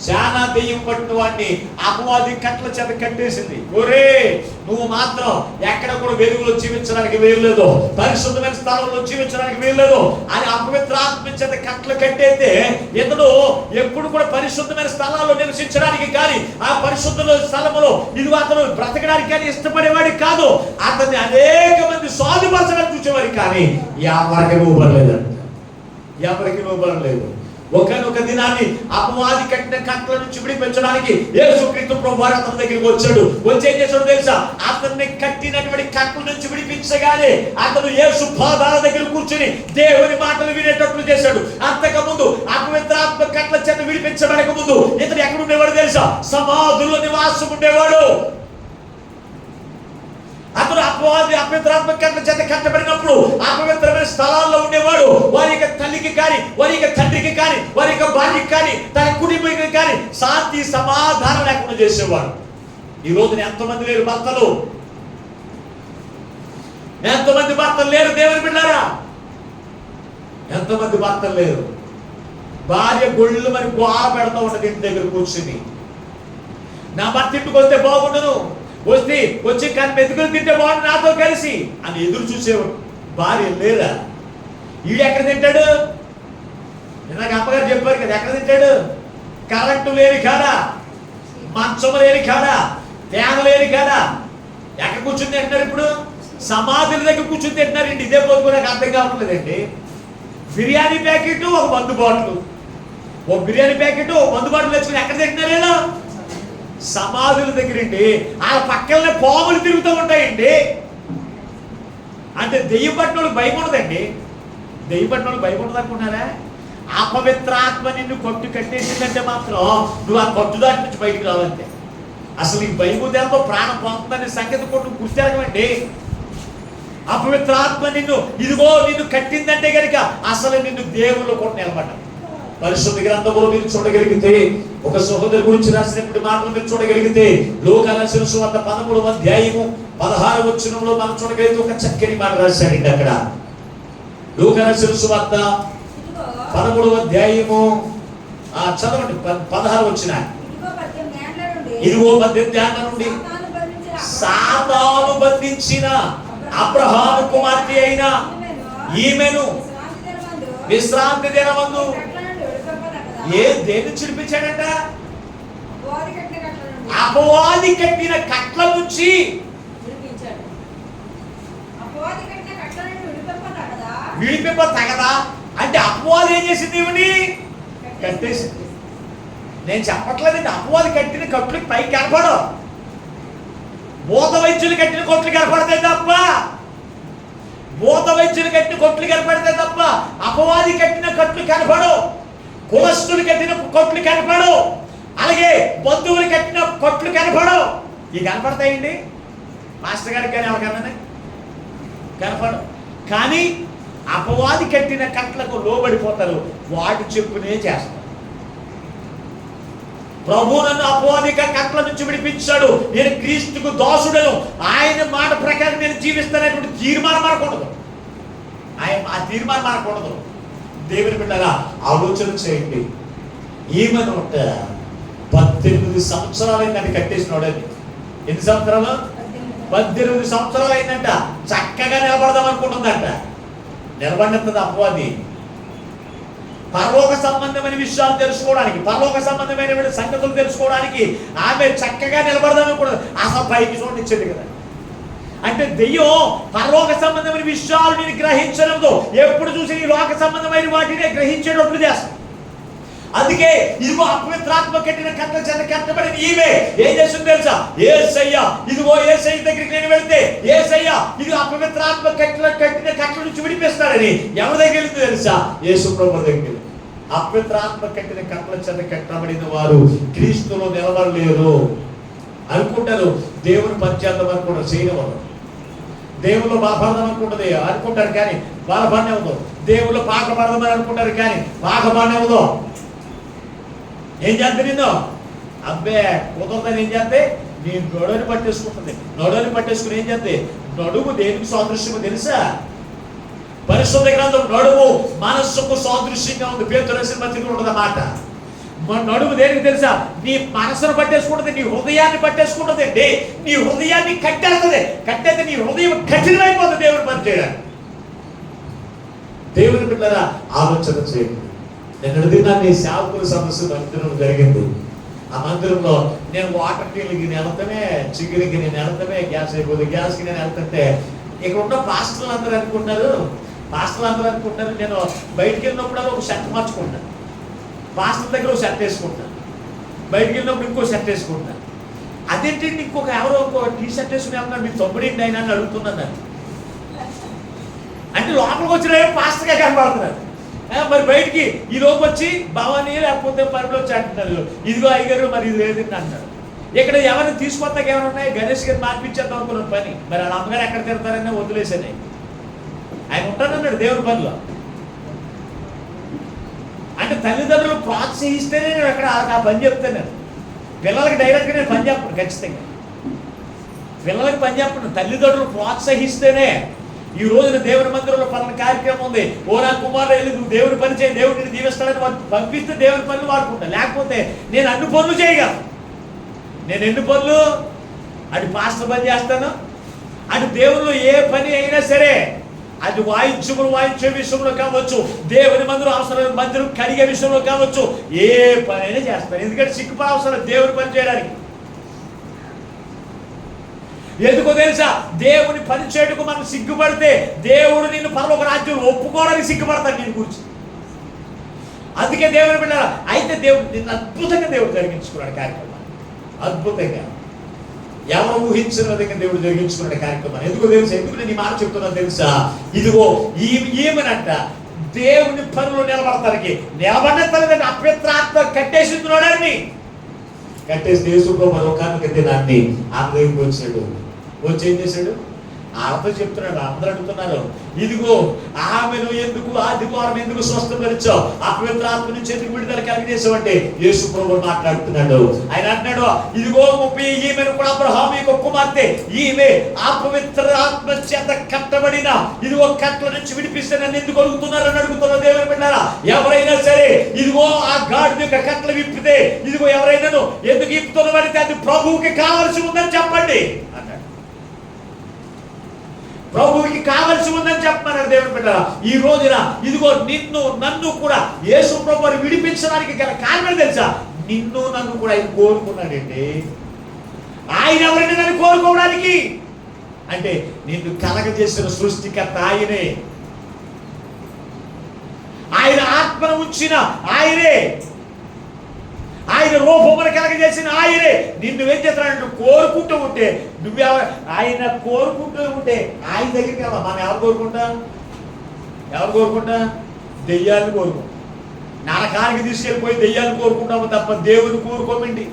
చాలా దెయ్యం పట్టిన వాడిని అపవాది కట్ల చేత కట్టేసింది. ఒరే నువ్వు మాత్రం ఎక్కడ కూడా వెలుగులో జీవించడానికి వీల్లేదు, పరిశుద్ధమైన స్థలంలో జీవించడానికి వీల్లేదు అని అపవిత్ర ఆత్మ చేత కట్లు కట్టేస్తే ఇతడు ఎప్పుడు కూడా పరిశుద్ధమైన స్థలాల్లో నివసించడానికి కానీ ఆ పరిశుద్ధ స్థలంలో ఇదిగో అతను బ్రతకడానికి కానీ ఇష్టపడేవాడికి కాదు. అతన్ని అనేక మంది సాధుపరచడానికి చూసేవారు. కానీ ఎవరికి లోబడలేదంట. ఎవరికి లోబడలేదు. ఒకనొక దినాన్ని అపవాది కట్టిన కట్ల నుంచి విడిపించడానికి యేసుక్రీస్తు ప్రభువు అతని దగ్గరికి వచ్చాడు. వచ్చి ఏం చేశాడు తెలుసా? అతన్ని కట్టినటువంటి కట్ల నుంచి విడిపించగానే అతను యేసు పాదాల దగ్గర కూర్చుని దేవుని మాటలు వినేటట్లు చేశాడు. అంతకు ముందు అపవిత్రాత్మ కట్ల చేత విడిపించబడక ముందు ఇతను ఎక్కడ ఉండేవాడు తెలుసా? సమాధుల్లో నివాసం ఉండేవాడు. అతను అపవిత్రాత్మ కట్ల చేత కట్టబడినప్పుడు అపవిత్రమైన స్థలాల్లో ఉండేవాడు. వారి యొక్క తల్లికి కానీ, వారి యొక్క తండ్రికి కానీ, వారి యొక్క భార్యకి కానీ, తన కుటుంబానికి కానీ శాంతి సమాధానం లేకుండా చేసేవాడు. ఈ రోజున ఎంతమంది లేరు భర్తలు? ఎంతమంది భర్తలు లేరు దేవుని బిడ్డలారా? ఎంతమంది భర్తలు లేరు? భార్య గొళ్ళు మరి గోడ పెడతా ఉంటది ఇంటి దగ్గర కూర్చుని. నా భర్త ఇంటికి వస్తే బాగుండను, వచ్చి కానీ మెతుకులు తింటే బాగుండు నాతో కలిసి అని ఎదురు చూసేవాడు. భార్య లేదా? ఈడు ఎక్కడ తింటాడు? ఇందాక అమ్మగారు చెప్పారు కదా, ఎక్కడ తింటాడు? కరెంటు లేని కాడ, మంచం లేని కాడ, తేమ లేని కాడ ఎక్కడ కూర్చుని తింటున్నారు? ఇప్పుడు సమాధుల దగ్గర కూర్చుని తింటున్నారండి. ఇదే పోదు కూడా నాకు అర్థం కావట్లేదండి. బిర్యానీ ప్యాకెట్, ఒక మందు బాటిల్, ఒక బిర్యానీ ప్యాకెట్, ఒక మందు బాటిల్ తెచ్చుకుని ఎక్కడ తింటున్నారేనా? సమాధుల దగ్గరండి. ఆ పక్కనే పాములు తిరుగుతూ ఉంటాయండి. అంటే దెయ్యం పట్టిన వాళ్ళకి భయం ఉండదండి. దెయ్యం పట్టిన వాళ్ళకి భయం ఉండదు అనుకున్నారా? అపవిత్రాత్మ నిన్ను కొట్టు కట్టేసిందంటే మాత్రం నువ్వు ఆ కొట్టు దాటి నుంచి బయటికి రావాలంటే అసలు ఈ భయముదేలతో ప్రాణం పొందుతుందనే సంగతి కూడా నువ్వు గుర్తెరగమండి. అపవిత్రాత్మ నిన్ను ఇదిగో నిన్ను కట్టిందంటే కనుక అసలు నిన్ను దేవుళ్ళు కూడా నిలబడ్డా. పరిశుద్ధ గ్రంథంలో మీరు చూడగలిగితే, ఒక సహోదరు గురించి రాసినప్పుడు మాటలు మీరు చూడగలిగితే, లోకాల సువార్త 13వ అధ్యాయము 16వ వచనంలో మనం చూడగలిగితే ఒక చక్కని మాట రాశాడండి. అక్కడ లోకాల సువార్త 13వ అధ్యాయము చదవండి 16వ వచనం. ఇదిగో 18 ఏళ్ల నుండి సాతాను బంధించిన అబ్రహాము కుమార్తె అయిన ఈమెను విశ్రాంతి దినమందు దేన్ని చిరిపించాడంట? అపవాది కట్టిన కట్ల నుంచి విడిపింప తగదా? అంటే అపవాది ఏం చేసింది? ఇవని కట్టేసింది. నేను చెప్పట్లేదండి, అపవాది కట్టిన కట్లకి పైకి కనపడవు. భూత వైద్యులు కట్టిన కొట్లు కనపడతాయి తప్ప, భూత వైద్యులు కట్టిన కొట్లు కనపడతాయి తప్ప అపవాది కట్టిన కట్లు కనపడవు. కులస్తులు కట్టిన కొట్లు కనపడవు. అలాగే బంధువులు కట్టిన కొట్లు కనపడవు. ఇవి కనపడతాయండి మాస్టర్ గారికి కానీ ఎవరికన్నా కనపడవు. కానీ అపవాది కట్టిన కట్లకు లోబడిపోతారు. వాటి చెప్పునే చేస్తారు. ప్రభు నన్ను అపవాది కట్ల నుంచి విడిపించాడు, నేను క్రీస్తుకు దాసుడను, ఆయన మాట ప్రకారం నేను జీవిస్తానటువంటి తీర్మానం మనకూడదు. ఆ తీర్మానం మనకూడదు. దేవుని బిడ్డగా ఆలోచన చేయండి. ఈమెను 18 సంవత్సరాలు అయిందంటే కట్టేసినాడు. ఎన్ని సంవత్సరాలు? 18 సంవత్సరాలు అయిందంట. చక్కగా నిలబడదాం అనుకుంటుందంట. నిలబడినంత అపవాది పరలోక సంబంధమైన విషయాలు తెలుసుకోవడానికి, పరలోక సంబంధమైన సంగతులు తెలుసుకోవడానికి ఆమె చక్కగా నిలబడదాం అనుకుంటుంది. అసలు పైకి చూడనిచ్చేది కదా. అంటే దెయ్యం పరలోక సంబంధమైన విషయాలు నేను గ్రహించడంతో ఎప్పుడు చూసి ఈ లోక సంబంధమైన వాటినే గ్రహించేటట్లు చేస్తాను. అందుకే ఇదిగో అపవిత్రాత్మ కట్టిన కట్ల చేత కట్టబడిన ఈమె ఏం చేస్తుంది తెలుసా? యేసయ్య, ఇదిగో యేసయ్య దగ్గరికి నేను వెళ్తే యేసయ్య ఇది అపవిత్రాత్మ కట్టిన కట్ల నుంచి విడిపిస్తాడని ఎవరి దగ్గర వెళ్తే తెలుసా? యేసు ప్రభువు దగ్గర. అపవిత్రాత్మ కట్టిన కట్ల చేత కట్టబడిన వారు క్రీస్తులో నిలబడలేరు అనుకుంటారు. దేవుని పంచాంతం అనుకుంటారు, చేయనివ్వరు. దేవుళ్ళు బాధపడదాం అనుకుంటుంది అనుకుంటారు కానీ బాధపడనే ఉందో. దేవుళ్ళు పాట పడదామని అనుకుంటారు కానీ పాట పడనే ఉందో. ఏం చేస్తే నిన్ను అబ్బే కుదరదని ఏం చేస్తే నీ నడువుని పట్టేసుకుంటుంది. నడువుని పట్టేసుకుని ఏం చేస్తే నడుము దేనికి సాదృశ్యమో తెలుసా? పరిశుద్ధ గ్రంథం నడుము మనస్సుకు సాదృశ్యంగా ఉంది. పేతురు రాసిన పత్రికలో ఉంటుంది అన్నమాట. నడుము దేనికి తెలుసా? నీ మనసును పట్టేసుకుంటుంది, నీ హృదయాన్ని పట్టేసుకుంటుంది అండి. నీ హృదయాన్ని కట్టేస్తుంది. కట్టేస్తే నీ హృదయం కఠినమైపోతుంది దేవుని పని చేయడానికి. దేవుని బిడ్డలారా ఆలోచన చేయండి. నేను అడిగినాన్ని సేవకుల సమస్య మందిరం జరిగింది. ఆ మందిరంలో నేను వాటర్ టీలకి నేను వెళ్తానే, చికెన్కి నేను వెళ్తానే, గ్యాస్ అయిపోతుంది గ్యాస్కి నేను వెళ్తుంటే ఇక్కడ ఉన్న పాస్టర్లు అందరూ అనుకుంటారు నేను బయటికి వెళ్ళినప్పుడు ఒక షర్ట్ మార్చుకుంటాను. పాస్టర్ దగ్గర ఒక షర్ట్ వేసుకుంటాను, బయటికి వెళ్ళినప్పుడు ఇంకో షర్ట్ వేసుకుంటాను. అదేంటండి ఇంకొక ఎవరో ఒక టీ షర్ట్ వేసుకుని వెళ్తున్నాడు, మీ తమ్ముడేంటి ఆయన అని అడుగుతున్నాను. అంటే లోపలికి వచ్చిన పాస్టర్గా కనపడుతున్నారు. మరి బయటికి ఈ లోపు వచ్చి భవానీ లేకపోతే పనిలో వచ్చి అంటున్నారు, ఇదిగో అయ్యగారు మరి ఇది లేదండి అంటారు. ఇక్కడ ఎవరిని తీసుకొస్తాక ఏమైనా ఉన్నాయి? గణేష్ గారు మార్పించేద్దాం అనుకున్న పని. మరి వాళ్ళ అమ్మగారు ఎక్కడ తిడతారని వదిలేసాను. ఆయన ఉంటానన్నాడు దేవుని పనిలో. అంటే తల్లిదండ్రులు ప్రోత్సహిస్తేనే నేను అక్కడ ఆ పని చెప్తాను. నేను పిల్లలకి డైరెక్ట్గా నేను పని చెప్పను. ఖచ్చితంగా పిల్లలకి పని చెప్పను. తల్లిదండ్రులు ప్రోత్సహిస్తేనే. ఈ రోజున దేవుని మందిరంలో పలానా కార్యక్రమం ఉంది, ఓ నా కుమారుడు వెళ్ళి నువ్వు దేవుని పని చేయి, దేవుడిని దీవిస్తాడని పంపిస్తే దేవుని పనులు వాడుకుంటా. లేకపోతే నేను అన్ని పనులు చేయగలను. నేను ఎన్ని పనులు? అటు పాస్టర్ పని చేస్తాను, అటు దేవుళ్ళు ఏ పని అయినా సరే అది వాయిద్యములు వాయించే విషయంలో కావచ్చు, దేవుని మందిరం మందిరం కడిగే విషయంలో కావచ్చు, ఏ పనైనా చేస్తారు. ఎందుకంటే సిగ్గుపడ అవసరం దేవుని పని చేయడానికి. ఎందుకో తెలుసా? దేవుని పని చేయడానికి మనం సిగ్గుపడితే దేవుడు నిన్ను పరలోక రాజ్యం ఒప్పుకోవడానికి సిగ్గుపడతాడు నేను గురించి. అందుకే దేవుని బిడ్డలారా, అయితే దేవుడు నిన్ను అద్భుతంగా దేవుడు జరిగించుకున్నాడు కార్యక్రమం. అద్భుతంగా ఎవరు ఊహించిన విధంగా దేవుడు జరిగించుకున్నాడు కార్యక్రమాన్ని. ఎందుకో తెలుసా? ఎందుకు నేను ఈ మాట చెప్తున్నాను తెలుసా? ఇదిగో ఏమనంట, దేవుని పనులు నిలబడతానికి నిలబడిన తల్లిదండ్రులు అపవిత్రాత్మ కట్టేసింది. కట్టేసి యేసుప్రభు మరొక దినాన్ని ఆమె దగ్గరికి వచ్చాడు. వచ్చి ఏం చేశాడు? ఆమెతో చెప్తున్నాడు. అందరూ అడుగుతున్నారు, ఇదిగో ఆమెను ఎందుకు ఆదివారం ఎందుకు స్వస్థపరిచావు, అపవిత్రాత్మ నుంచి ఎందుకు విడుదల కలిగజేసావంటే యేసుప్రభు మాట్లాడుతున్నాడు. ఆయన అంటున్నాడు, ఇదిగో ఈమెను కూడా అబ్రహాము యొక్క కుమార్తె, ఈమె అపవిత్రాత్మ చేత కట్టబడిన ఇదిగో కట్ల నుంచి విడిపిస్తే నన్ను ఎందుకు అడుగుతున్నారు అని అడుగుతున్నారు. దేవుని బిడ్డలారా, ఎవరైనా సరే ఇదిగో ఆ గాడిద యొక్క కట్టలు విప్పితే ఇదిగో ఎవరైనాను ఎందుకు ఇప్పుతున్నవాడితే అది ప్రభువుకి కావలసి ఉందని చెప్పండి అన్నాడు. ప్రభువుకి కావలసి ఉందని చెప్పమన్నారు. దేవుని బిడ్డలారా, ఈ రోజున ఇదిగో నిన్ను నన్ను కూడా యేసు ప్రభువుని విడిపించడానికి గల కారణం తెలుసా? నిన్ను నన్ను కూడా ఆయన కోరుకున్నాడండి. ఆయన ఎవరైనా నన్ను కోరుకోవడానికి అంటే నిన్ను కలగజేసిన సృష్టికర్త ఆయనే. ఆయన ఆత్మను ఉంచిన ఆయనే. ఆయన రూపమును కలగజేసిన ఆయనే. నిన్ను ఏం చేస్తాడు? కోరుకుంటూ ఉంటే ఆయన కోరుకుంటూ ఉంటే ఆయన దగ్గరికి వెళ్ళాలి. మనం ఎవరు కోరుకుంటా? దెయ్యాన్ని కోరుకుంటాం. నరకానికి తీసుకెళ్ళిపోయి దెయ్యాన్ని కోరుకుంటాము తప్ప దేవుని కోరుకోమండి.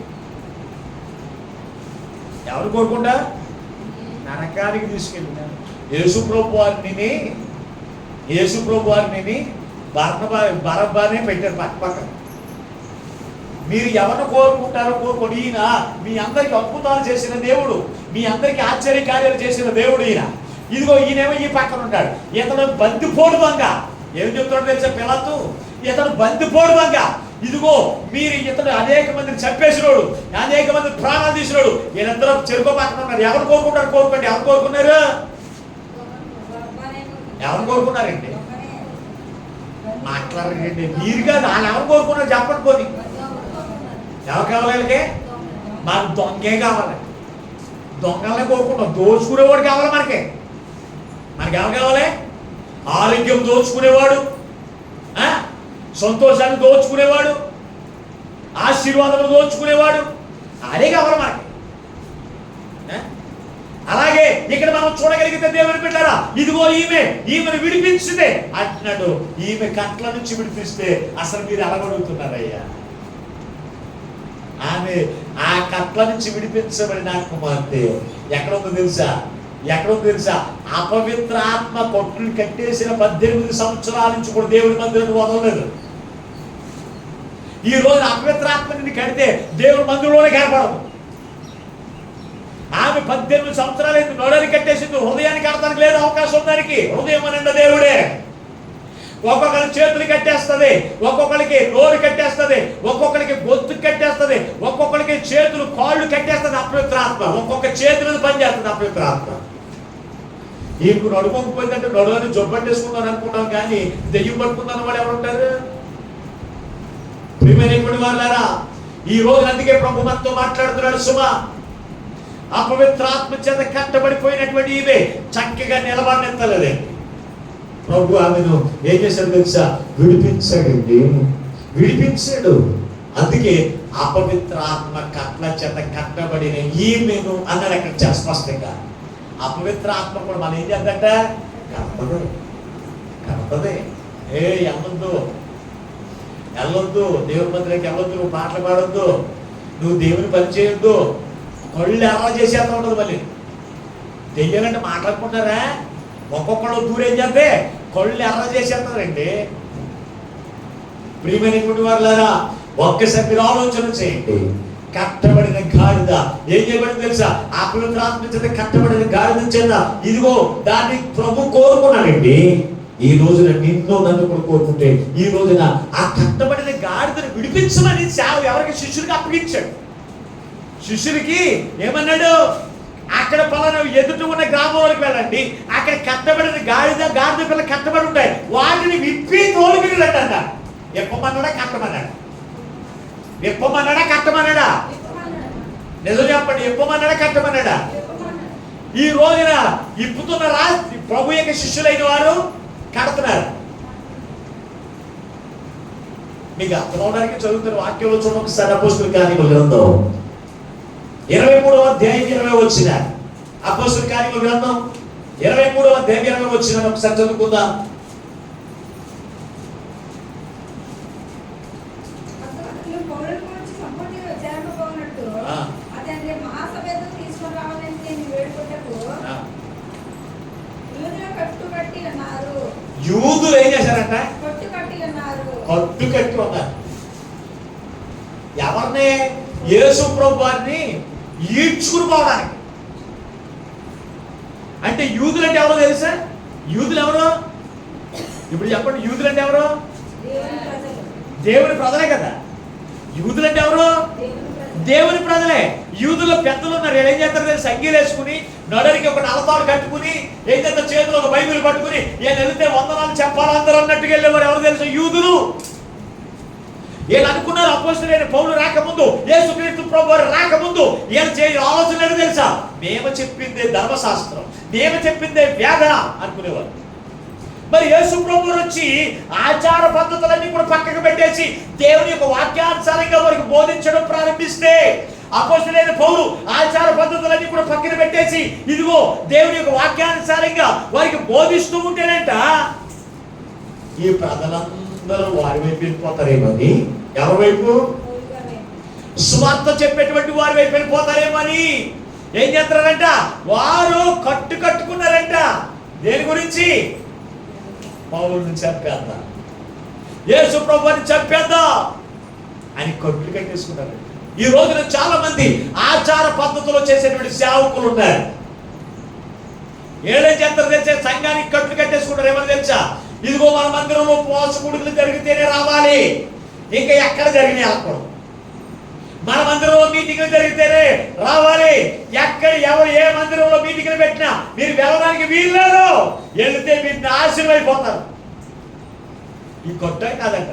ఎవరు కోరుకుంటా? నరకానికి తీసుకెళ్ళిన యేసుప్రభు వారిని బరబ్బానే పెట్టారు పక్కన. మీరు ఎవరిని కోరుకుంటారో కోరుకోండి. ఈయన మీ అందరికి అద్భుతాలు చేసిన దేవుడు, మీ అందరికి ఆశ్చర్య కార్యాలు చేసిన దేవుడు ఈయన. ఇదిగో ఈయనేమో ఈ పక్కన ఉంటాడు. ఇతను బందిపోడు దొంగ. ఏం చెప్తాడు తెలుసా పిలాతు? ఇతను బందిపోడు దొంగ. ఇదిగో మీరు ఇతను అనేక మందిని చంపేసినోడు, అనేక మంది ప్రాణాలు తీసినోడు. వీళ్ళందరూ చెరుకో పక్కన ఉన్నారు. ఎవరు కోరుకుంటారు? కోరుకోండి. ఎవరు కోరుకున్నారు? ఎవరు కోరుకున్నారండి? మాట్లాడండి. మీరు కాదు, వాళ్ళు ఎవరు కోరుకున్నారు చెప్పండి. పోనీ ఎవరు కావాలి? మాకు దొంగే కావాలి. దొంగలనే కోరుకుంటాం. దోచుకునేవాడు కావాలి మనకి ఎవరు కావాలి? ఆరోగ్యం దోచుకునేవాడు, సంతోషాన్ని దోచుకునేవాడు, ఆశీర్వాదాలు దోచుకునేవాడు, అదే కావాలి మనకి. అలాగే ఇక్కడ మనం చూడగలిగితే దేవుని బిడ్డలారా, ఇదిగో ఈమెను విడిపించితే అంటున్నాడు. ఈమె కట్ల నుంచి విడిపిస్తే అసలు మీరు అలగడుగుతున్నారయ్యా. ఆమె ఆ కట్ల నుంచి విడిపించబడిన కుమార్తె ఎక్కడ ఉందో తెలుసా? అపవిత్ర ఆత్మ కొట్టులు కట్టేసిన 18 సంవత్సరాల నుంచి కూడా దేవుని మందిరాన్ని వదలలేదు. ఈ రోజు అపవిత్ర ఆత్మని కడితే దేవుని మందిరంలోనే కనపడదు. ఆమె 18 సంవత్సరాలు నోడని కట్టేసింది. హృదయానికి కడతానికి లేదు అవకాశం. దానికి హృదయం అనండి దేవుడే. ఒక్కొక్కరి చేతులు కట్టేస్తుంది, ఒక్కొక్కరికి నోరు కట్టేస్తుంది, ఒక్కొక్కరికి గొంతు కట్టేస్తుంది, ఒక్కొక్కరికి చేతులు కాళ్ళు కట్టేస్తుంది అపవిత్రాత్మ. ఒక్కొక్క చేతులను పనిచేస్తుంది అపవిత్రాత్మ. ఈమెకు నడుముకుపోయిందంటే నడువని జొబ్బట్టేసుకుందాం అనుకుంటాం, కానీ దెయ్యం పట్టుకుందాం వాళ్ళు ఎవరుంటారు? ప్రియమైనటువంటి వాళ్ళారా, ఈ రోజు అందుకే ప్రభు మనతో మాట్లాడుతున్నాడు. సుమా, అపవిత్రాత్మ చేత కట్టబడిపోయినటువంటి ఈమె చక్కగా నిలబడనెత్తలేదండి. ప్రభు ఆమెను ఏం చేశాడు తెలుసా? విడిపించాడు. అందుకే అపవిత్ర ఆత్మ కట్ల చేత కట్టబడిన ఈమెను అన్నాడు అక్కడ చాలా స్పష్టంగా. అపవిత్ర ఆత్మ కూడా మనం ఏం చేద్దంట? కడపదే. వెళ్ళొద్దు, దేవుని మందిరానికి వెళ్ళొద్దు, నువ్వు పాటలు పాడొద్దు, నువ్వు దేవుని పని చేయొద్దు. కళ్ళు ఎర్ర చేసేస్తా ఉంటుంది. మళ్ళీ దెయ్యాలంటే మాట్లాడుకుంటారా? ఒక్కొక్కళ్ళు దూరేం చేస్తే కళ్ళు ఎర్ర చేసేస్తారండి. ప్రియమైనటువంటి వాళ్ళారా, ఒక్కసారి మీరు ఆలోచన చేయండి. కట్టబడిన గాడిద ఏం చేయబడింది తెలుసా? అపవిత్రాత్మ చేత కట్టబడిన గాడిద చేత ఇదిగో దాన్ని ప్రభు కోరుకున్నాడండి. ఈ రోజున నిన్ను నన్ను కూడా కోరుకుంటే ఈ రోజున ఆ కట్టబడిన గాడిదను విడిపించమని ఎవరికి? శిష్యుడికి అప్పగించాడు. శిష్యుడికి ఏమన్నాడు? ఆ అక్కడ పలానా ఎదుట ఉన్న గ్రామంలోకి వెళ్ళండి, అక్కడ కట్టబడిన గాడిద పిల్ల కట్టబడి ఉంటాయి, వాటిని విప్పి తోలుకుని రండి. విప్పమన్నాడా కట్టమన్నాడా? విప్పమన్నాడా కట్టమన్నాడా? నిజం చెప్పండి, విప్పమన్నాడా కట్టమన్నాడా? ఈ రోజున ఇప్పుతున్న ప్రభు యొక్క శిష్యులైన వారు కడుతున్నారు. మీకు అర్థం అవడానికి చదువుతున్న వాక్యంలో చూడండి ఒకసారి. అపోస్తలుల కార్యముల గ్రంథం 23వ అధ్యాయం 20 వచ్చిన. అపోస్తలుల కార్యముల గ్రంథం 23వ అధ్యాయం 20 వచ్చిన ఒకసారి చదువుకుందాం. యూదులు ఏం చేశారంట? కట్టు ఉన్నారు. ఎవరిని? యేసు ప్రభు వారిని ఈడ్చుకుని పోవడానికి. అంటే యూదులు అంటే ఎవరో తెలుసా? యూదులు ఎవరు? ఇప్పుడు చెప్పండి, యూదులు అంటే ఎవరు? దేవుని ప్రజలే కదా. యూదులు అంటే ఎవరు? దేవుని ప్రజలే. యూదుల్లో పెద్దలు ఉన్నారు. ఏం చేస్తారు తెలుసు? సంగీలు వేసుకుని, నడరికి ఒక నలతాడు కట్టుకుని, ఏం చేస్తారు? చేతిలో ఒక బైబిల్ పట్టుకుని, ఏం వెళితే వందనాలు చెప్పాలి అందరూ అన్నట్టుగా వెళ్ళేవారు. ఎవరు తెలుసు? యూదులు. వీళ్ళు అనుకున్నారు అపోస్తలుడైన పౌలు రాకముందు, యేసుక్రీస్తు ప్రభు రాకముందు వీళ్ళు చేయ ఆలోచన ఏంటో తెలుసా? మేము చెప్పిందే ధర్మశాస్త్రం, మేము చెప్పిందే వేదన అనుకునేవారు. మరి యేసు ప్రభు వచ్చి ఆచార పద్ధతులన్నీ కూడా పక్కకు పెట్టేసి దేవుని యొక్క వాక్యానుసారంగా వారికి బోధించడం ప్రారంభిస్తే, అపోస్తలుడైన పౌలు ఆచార పద్ధతులన్నీ కూడా పక్కన పెట్టేసి ఇదిగో దేవుని యొక్క వాక్యానుసారంగా వారికి బోధిస్తూ ఉంటేనంట, ఈ ప్రజలందరూ వారి వైపు వెళ్ళిపోతారేమని. ఎవరి వైపు? సువార్త చెప్పేటువంటి వారి వైపు వెళ్ళిపోతారేమని ఏం చేస్తారంట? వారు కట్టుకున్నారంట. దేని గురించి? పౌలుని చంపేద్దాం, యేసు ప్రభువుని చంపేద్దాం అని కట్లు కట్టేసుకున్నారు. ఈ రోజున చాలా మంది ఆచార పద్ధతులు చేసేటువంటి సేవకులు ఉన్నారు. ఏడేం చేస్తారు తెలిసే? సంఘానికి కట్లు కట్టేసుకుంటారు. ఏమని తెలుసా? ఇదిగో మన మందిరంలో ఉపవాస కూడికలు జరిగితేనే రావాలి, ఇంకా ఎక్కడ జరిగినాయి వెళ్ళకూడదు. మన మందిరంలో మీటింగ్లు జరిగితేనే రావాలి, ఎక్కడ ఎవరు ఏ మందిరంలో మీటింగ్లు పెట్టినా మీరు వెళ్ళడానికి వీల్లేదు, వెళితే మీరు నాశనం అయిపోతారు. ఈ కొట్ట కాదంట.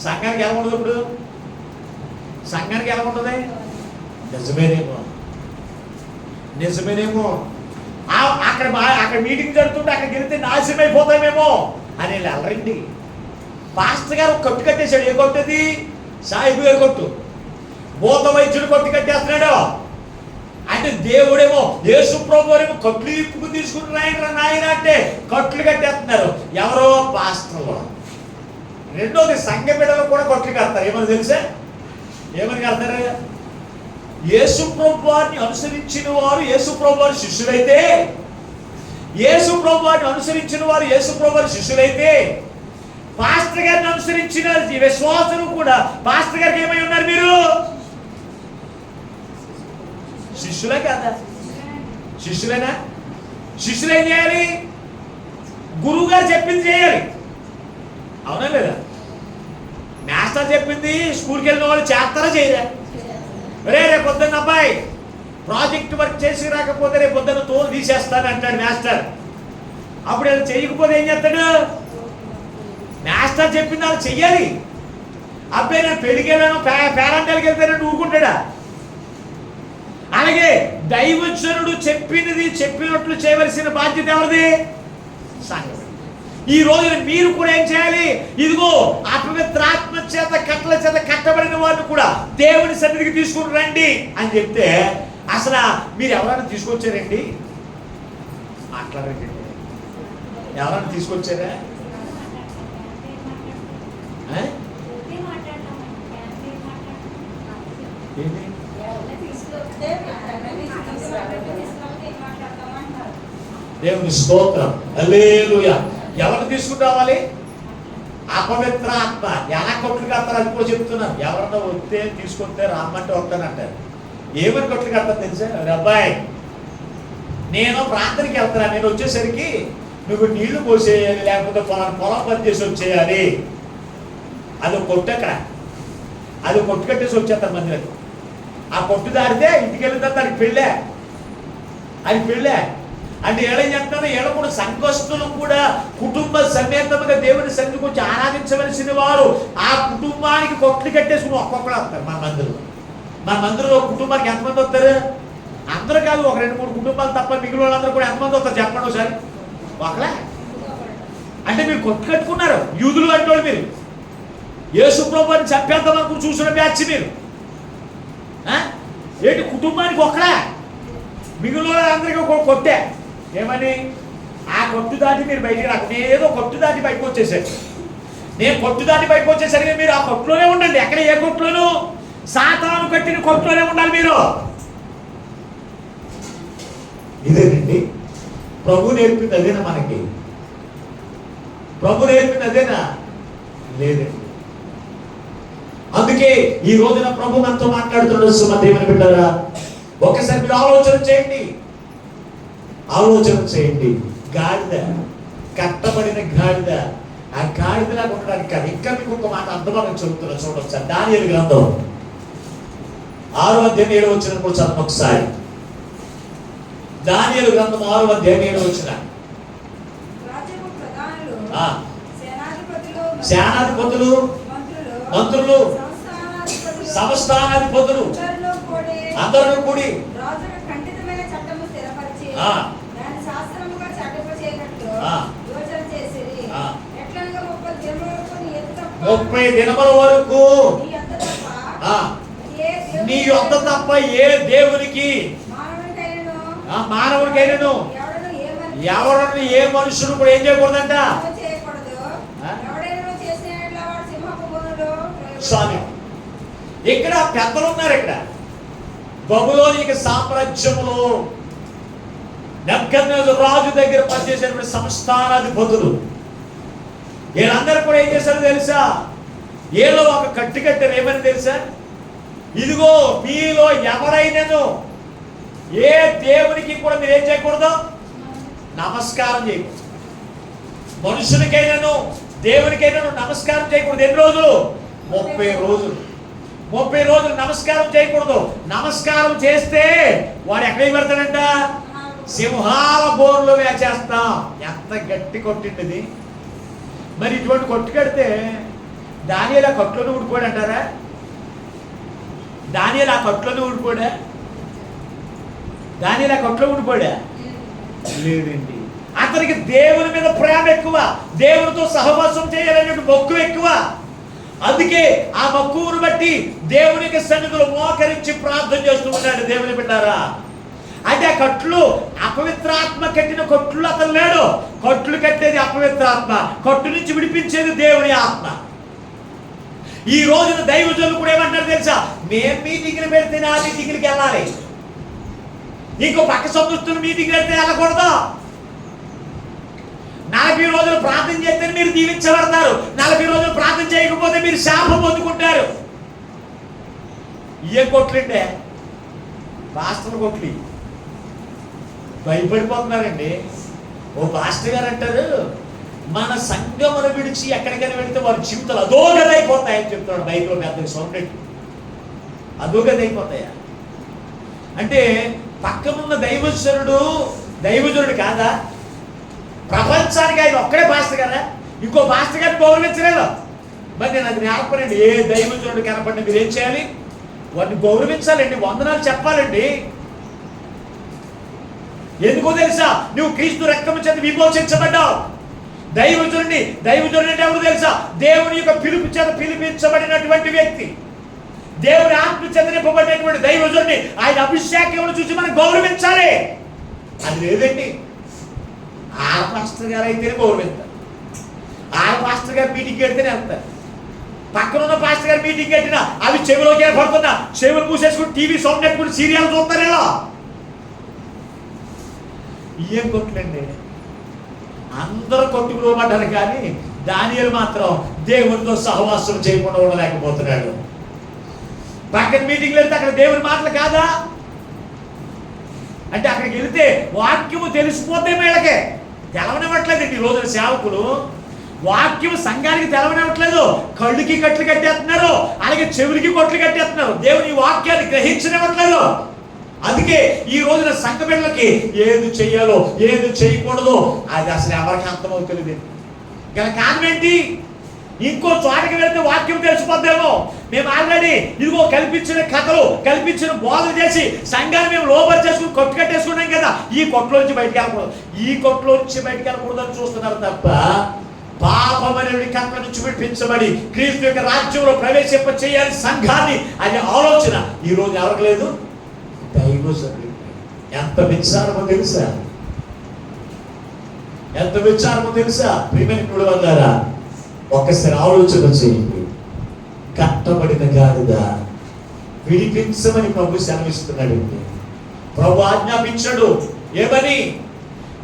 సంఘానికి ఎలా ఉండదు? ఇప్పుడు సంఘానికి ఎలా ఉంటుంది? నిజమేనేమో అక్కడ మీటింగ్ జరుగుతుంటే అక్కడికి వెళితే నాశనం అయిపోతామేమో అని వెళ్ళరండి. పాస్టర్ గారు కొట్టు కట్టేశాడు. ఏ కొట్టది? సాయిబు గారు కొట్టు. భూత వైద్యుడు కొట్టు కట్టేస్తున్నాడు. అంటే దేవుడేమో యేసు ప్రభువురేమో కట్లు ఇప్పుకు తీసుకుంటున్నాయన నాయన అంటే కట్లు కట్టేస్తున్నారు. ఎవరో? పాస్టర్లు. రెండోది సంఘ బిడ్డలు కూడా కొట్లు కడతారు. ఏమని తెలుసా? ఏమని కడతారు? యేసు ప్రభువారిని అనుసరించిన వారు యేసు ప్రభువారి శిష్యులైతే, యేసు ప్రభువారిని అనుసరించిన వారు యేసు ప్రభువారి శిష్యులైతే, పాస్టర్ గారిని అనుసరించిన విశ్వాసులు కూడా పాస్టర్ గారికి ఏమై ఉన్నారు? మీరు శిష్యులే కాదా? శిష్యులేనా? శిష్యులు ఏం చేయాలి? గురువు గారు చెప్పింది చేయాలి. అవునా లేదా? మాస్టర్ చెప్పింది స్కూల్కి వెళ్ళిన వాళ్ళు చేస్తారా చేయరా? రేపు పొద్దున్న అబ్బాయి ప్రాజెక్ట్ వర్క్ చేసి రాకపోతే రేపు పొద్దున్న తోలు తీసేస్తాను అంటాడు మాస్టర్. అప్పుడు అది చేయకపోతే ఏం చేస్తాడు? మాస్టర్ చెప్పింది వాళ్ళు చెయ్యాలి. అబ్బాయి నేను పెళ్లికి వెళ్ళాను, పేరంటాలకి వెళ్తానని ఊరుకుంటాడా? అలాగే దైవజనుడు చెప్పినట్లు చేయవలసిన బాధ్యత ఎవరిది? సంఘం. ఈ రోజున మీరు కూడా ఏం చేయాలి? ఇదిగో అపవిత్రాత్మ చేత కట్టల చేత కట్టబడిన వారిని కూడా దేవుని సన్నిధికి తీసుకుని రండి అని చెప్తే, అసలు మీరు ఎవరైనా తీసుకొచ్చారండి? మాట్లాడండి. ఎవరైనా తీసుకొచ్చారా? దేవుని స్తోత్రం. హల్లెలూయా. ఎవరు తీసుకుని రావాలి? అపవిత్ర ఆత్మ. ఎలా కొట్లు కడతారు అది కూడా చెప్తున్నాను. ఎవరన్నా వస్తే తీసుకొస్తే రామ్మంటే వస్తానంటారు. ఏమని కొట్లు కడతారు తెలుసా? అబ్బాయి నేను ప్రాంతానికి వెళ్తాను, నేను వచ్చేసరికి నువ్వు నీళ్లు పోసేయాలి, లేకపోతే పొలం పని చేసి వచ్చేయాలి. అది కొట్టు. అక్కడ అది కొట్టు కట్టేసి వచ్చేస్తాను మందిరకు. ఆ కొట్టు దారితే ఇంటికి వెళ్తాను, దానికి పెళ్ళే. అది పెళ్ళే. అంటే ఏళ్ళేం చెప్తాను, ఏళ్ళ కూడా సంఘస్థులు కూడా కుటుంబ సమేతముగా దేవుని సన్నిధికి వచ్చి ఆరాధించవలసిన వారు ఆ కుటుంబానికి కొట్లు కట్టేసుకుని ఒక్కొక్కరు వస్తారు. మన మందిరంలో కుటుంబానికి ఎంతమంది వస్తారు? అందరూ కాదు, ఒక 2-3 కుటుంబాలు తప్ప మిగిలిన వాళ్ళందరూ కూడా ఎంతమంది వస్తారు చెప్పండి ఒకసారి. ఒకలే. అంటే మీరు కొట్టు కట్టుకున్నారు, యూదులు అంటోళ్ళు. మీరు యేసు ప్రభువుని చంపేద్దాం అనుకుని చూసిన బ్యాచ్ మీరు. ఏంటి కుటుంబానికి ఒకలే, మిగిలిన వాళ్ళందరికీ కొట్టే. ఏమని? ఆ కొట్టు దాటి మీరు బయటికి రాకు. నేను ఏదో కొట్టు దాటి బయటకు వచ్చేసాను, నేను కొట్టు దాటి బయటకు వచ్చేసరికి మీరు ఆ కొట్టులోనే ఉండండి. ఎక్కడ? ఏ కొట్టులోను? సాతాను కట్టిన కొట్టులోనే ఉండాలి మీరు. ఇదేనండి ప్రభు నేర్పింది. అదేనా మనకి? ప్రభు నేర్పింది అదేనా? లేదండి. అందుకే ఈ రోజున ప్రభు మనతో మాట్లాడుతున్నాడు. సుమ దేవుని బిడ్డలారా, ఒకసారి మీరు ఆలోచన చేయండి. గాడిద, కట్టబడిన గాడిద, ఆ గాడిదలాగా ఉండడానికి కాదు. ఇంకా మీకు ఒక మాట అర్థమని చెబుతున్నా, చూడొచ్చు. దానియేలు గ్రంథం 6వ అధ్యాయం 7వ వచనం కూడా చదవండి ఒకసారి. దానియేలు గ్రంథం 6వ అధ్యాయం 7వ వచనం. సేనాధిపతులు, మంత్రులు, సంస్థానాధిపతులు అందరూ కూడి దాని శాస్త్రముగా చట్టపచేయనట్లు యోచన చేసిరి. ఎట్లనగా 30 దినముల వరకు నీ యొద్ద తప్ప ఏ దేవునికి మానవుడికైనను ఎవరిని ఏ మనుషుడు కూడా ఏం చేయకూడదంట. స్వామి, ఇక్కడ పెద్దలు ఉన్నారు. ఇక్కడ బబులోనిక సామ్రాజ్యములో నెబుకద్నెజరు రాజు దగ్గర పనిచేసేటువంటి సంస్థానాధిపతులు వీళ్ళందరూ కూడా ఏం చేశారో తెలుసా? ఏదో ఒక కట్టి కట్టారు. ఏమని తెలుసా? ఇదిగో మీలో ఎవరైనాను ఏ దేవునికి కూడా మీరు ఏం చేయకూడదు? నమస్కారం చేయకూడదు. మనుషునికైనాను దేవునికైనాను నమస్కారం చేయకూడదు. ఎన్ని రోజులు? 30 రోజులు. 30 రోజులు నమస్కారం చేయకూడదు. నమస్కారం చేస్తే వాడు ఎక్కడికి పెడతాడంట? సింహాల బోర్లో వేచేస్తాం. ఎంత గట్టి కొట్టింది. మరి ఇటువంటి కొట్టు కడితే దానియేలు ఆ కట్లోనే ఊడిపోయాడు అంటారా? దానియేలు ఆ కట్లోనే ఊడిపోయా? దానియేలు ఆ కట్లో ఊడిపోయా? లేదండి. అతనికి దేవుని మీద ప్రేమ ఎక్కువ, దేవునితో సహవాసం చేయాలనే మక్కువ ఎక్కువ. అందుకే ఆ మక్కువను బట్టి దేవునికి సన్నిధిలో మోకరించి ప్రార్థన చేస్తూ ఉన్నాడు. దేవుని బిడ్డారా, అంటే ఆ కట్లు అపవిత్రాత్మ కట్టిన కొట్లు అతను లేడు. కట్లు కట్టేది అపవిత్రాత్మ, కట్టు నుంచి విడిపించేది దేవుని ఆత్మ. ఈ రోజున దైవజనులు కూడా ఏమంటారు తెలుసా? మేము మీటింగ్లు పెడితే నా మీటింగ్లకి వెళ్ళాలి, ఇంకో పక్క సంస్థలు మీటింగ్లు పెడితే వెళ్ళకూడదు. 40 రోజులు ప్రార్థన చేస్తే మీరు దీవించబడతారు, 40 రోజులు ప్రార్థన చేయకపోతే మీరు శాపం పొందుకుంటారు. ఏ కొట్లంటే పాస్టర్ కొట్లు భయపడిపోతున్నారండి. ఓ పాస్టర్ గారు అంటారు, మన సంఘమును విడిచి ఎక్కడికైనా వెళితే వారి జీవితాలు అధోగతైపోతాయని చెప్తున్నాడు. బైబిల్లో పెద్ద సౌండ్ అధోగతైపోతాయా అంటే పక్కనున్న దైవజనుడు కాదా? ప్రపంచానికి ఆయన ఒక్కడే పాస్టర్ గారా? ఇంకో పాస్టర్ గారిని గౌరవించలేదు. మరి నేను అది నేర్పనండి. ఏ దైవజనుడు కనపడిన మీరు ఏం చేయాలి? వాడిని గౌరవించాలండి, వందనాలు చెప్పాలండి. ఎందుకో తెలుసా? నువ్వు క్రీస్తు రక్తము చేత విమోచించబడ్డావు. దైవజనుడు అంటే ఎవరు తెలుసా? దేవుని యొక్క పిలుపు చేత పిలిపించబడినటువంటి వ్యక్తి, దేవుని ఆత్మ చేత నింపబడినటువంటి దైవజనుడిని, ఆయన అభిషేకం చూసి మనం గౌరవించాలి. అది లేదండి. ఆడ పాస్టర్ గారు అయితేనే గౌరవించాలి. ఆడ పాస్టర్ గారు మీటింగ్ పెడితేనే వెళ్తారు. పక్కన ఉన్న పాస్టర్ గారు మీటింగ్ పెట్టినా అవి చెవిలోకి పడుతున్నా చెవులు మూసేసుకుని టీవీ సౌండ్ పెట్టుకుని సీరియల్ చూస్తారేలా? ఏం కొట్లండి? అందరూ కొట్టుకుపోబడ్డారు, కానీ దానియేలు మాత్రం దేవునితో సహవాసం చేయకుండా ఉండలేకపోతున్నాడు. పక్కన మీటింగ్లు వెళ్తే అక్కడ దేవుని మాటలు కాదా? అంటే అక్కడికి వెళితే వాక్యము తెలిసిపోతే వీళ్ళకే తెలవనివ్వట్లేదండి. ఈ రోజున సేవకులు వాక్యం సంఘానికి తెలవనివ్వట్లేదు. కళ్ళుకి కట్లు కట్టేస్తున్నారు, అలాగే చెవులకి కొట్లు కట్టేస్తున్నారు. దేవుని వాక్యాన్ని గ్రహించనివ్వట్లేదు. అందుకే ఈ రోజున సంఘ బిడ్డలకి ఏది చెయ్యాలో ఏది చేయకూడదో అది అసలు ఎవరికి అర్థమవుతుంది. గల కారణం ఏంటి? ఇంకో చోటకి వెళ్తే వాక్యం తెలిసిపోద్దేమో. మేము ఆల్రెడీ ఇదిగో కల్పించిన కథలు కల్పించిన బోధన చేసి సంఘాన్ని మేము లోబర్ చేసుకుని కొట్టు కట్టేసుకున్నాం కదా. ఈ కొట్టులోంచి బయటకు వెళ్ళకూడదు, ఈ కొట్టులోంచి బయటకు వెళ్ళకూడదు అని చూస్తున్నారు తప్ప పాపమనే కట్ల నుంచి విడిపించబడి క్రీస్తు యొక్క రాజ్యంలో ప్రవేశింప చేయాలి సంఘాన్ని అనే ఆలోచన ఈ రోజు ఎవరికి లేదు. దైవజనుడికి ఎంత విచారమో తెలుసా, ఎంత విచారమో తెలుసా? ప్రియమైన వాళ్ళారా, ఒక్కసారి ఆలోచన చేయండి. కట్టబడిన గాడిద విడిపించమని ప్రభు సెలవిస్తున్నాడు. ప్రభు ఆజ్ఞాపించాడు ఏమని?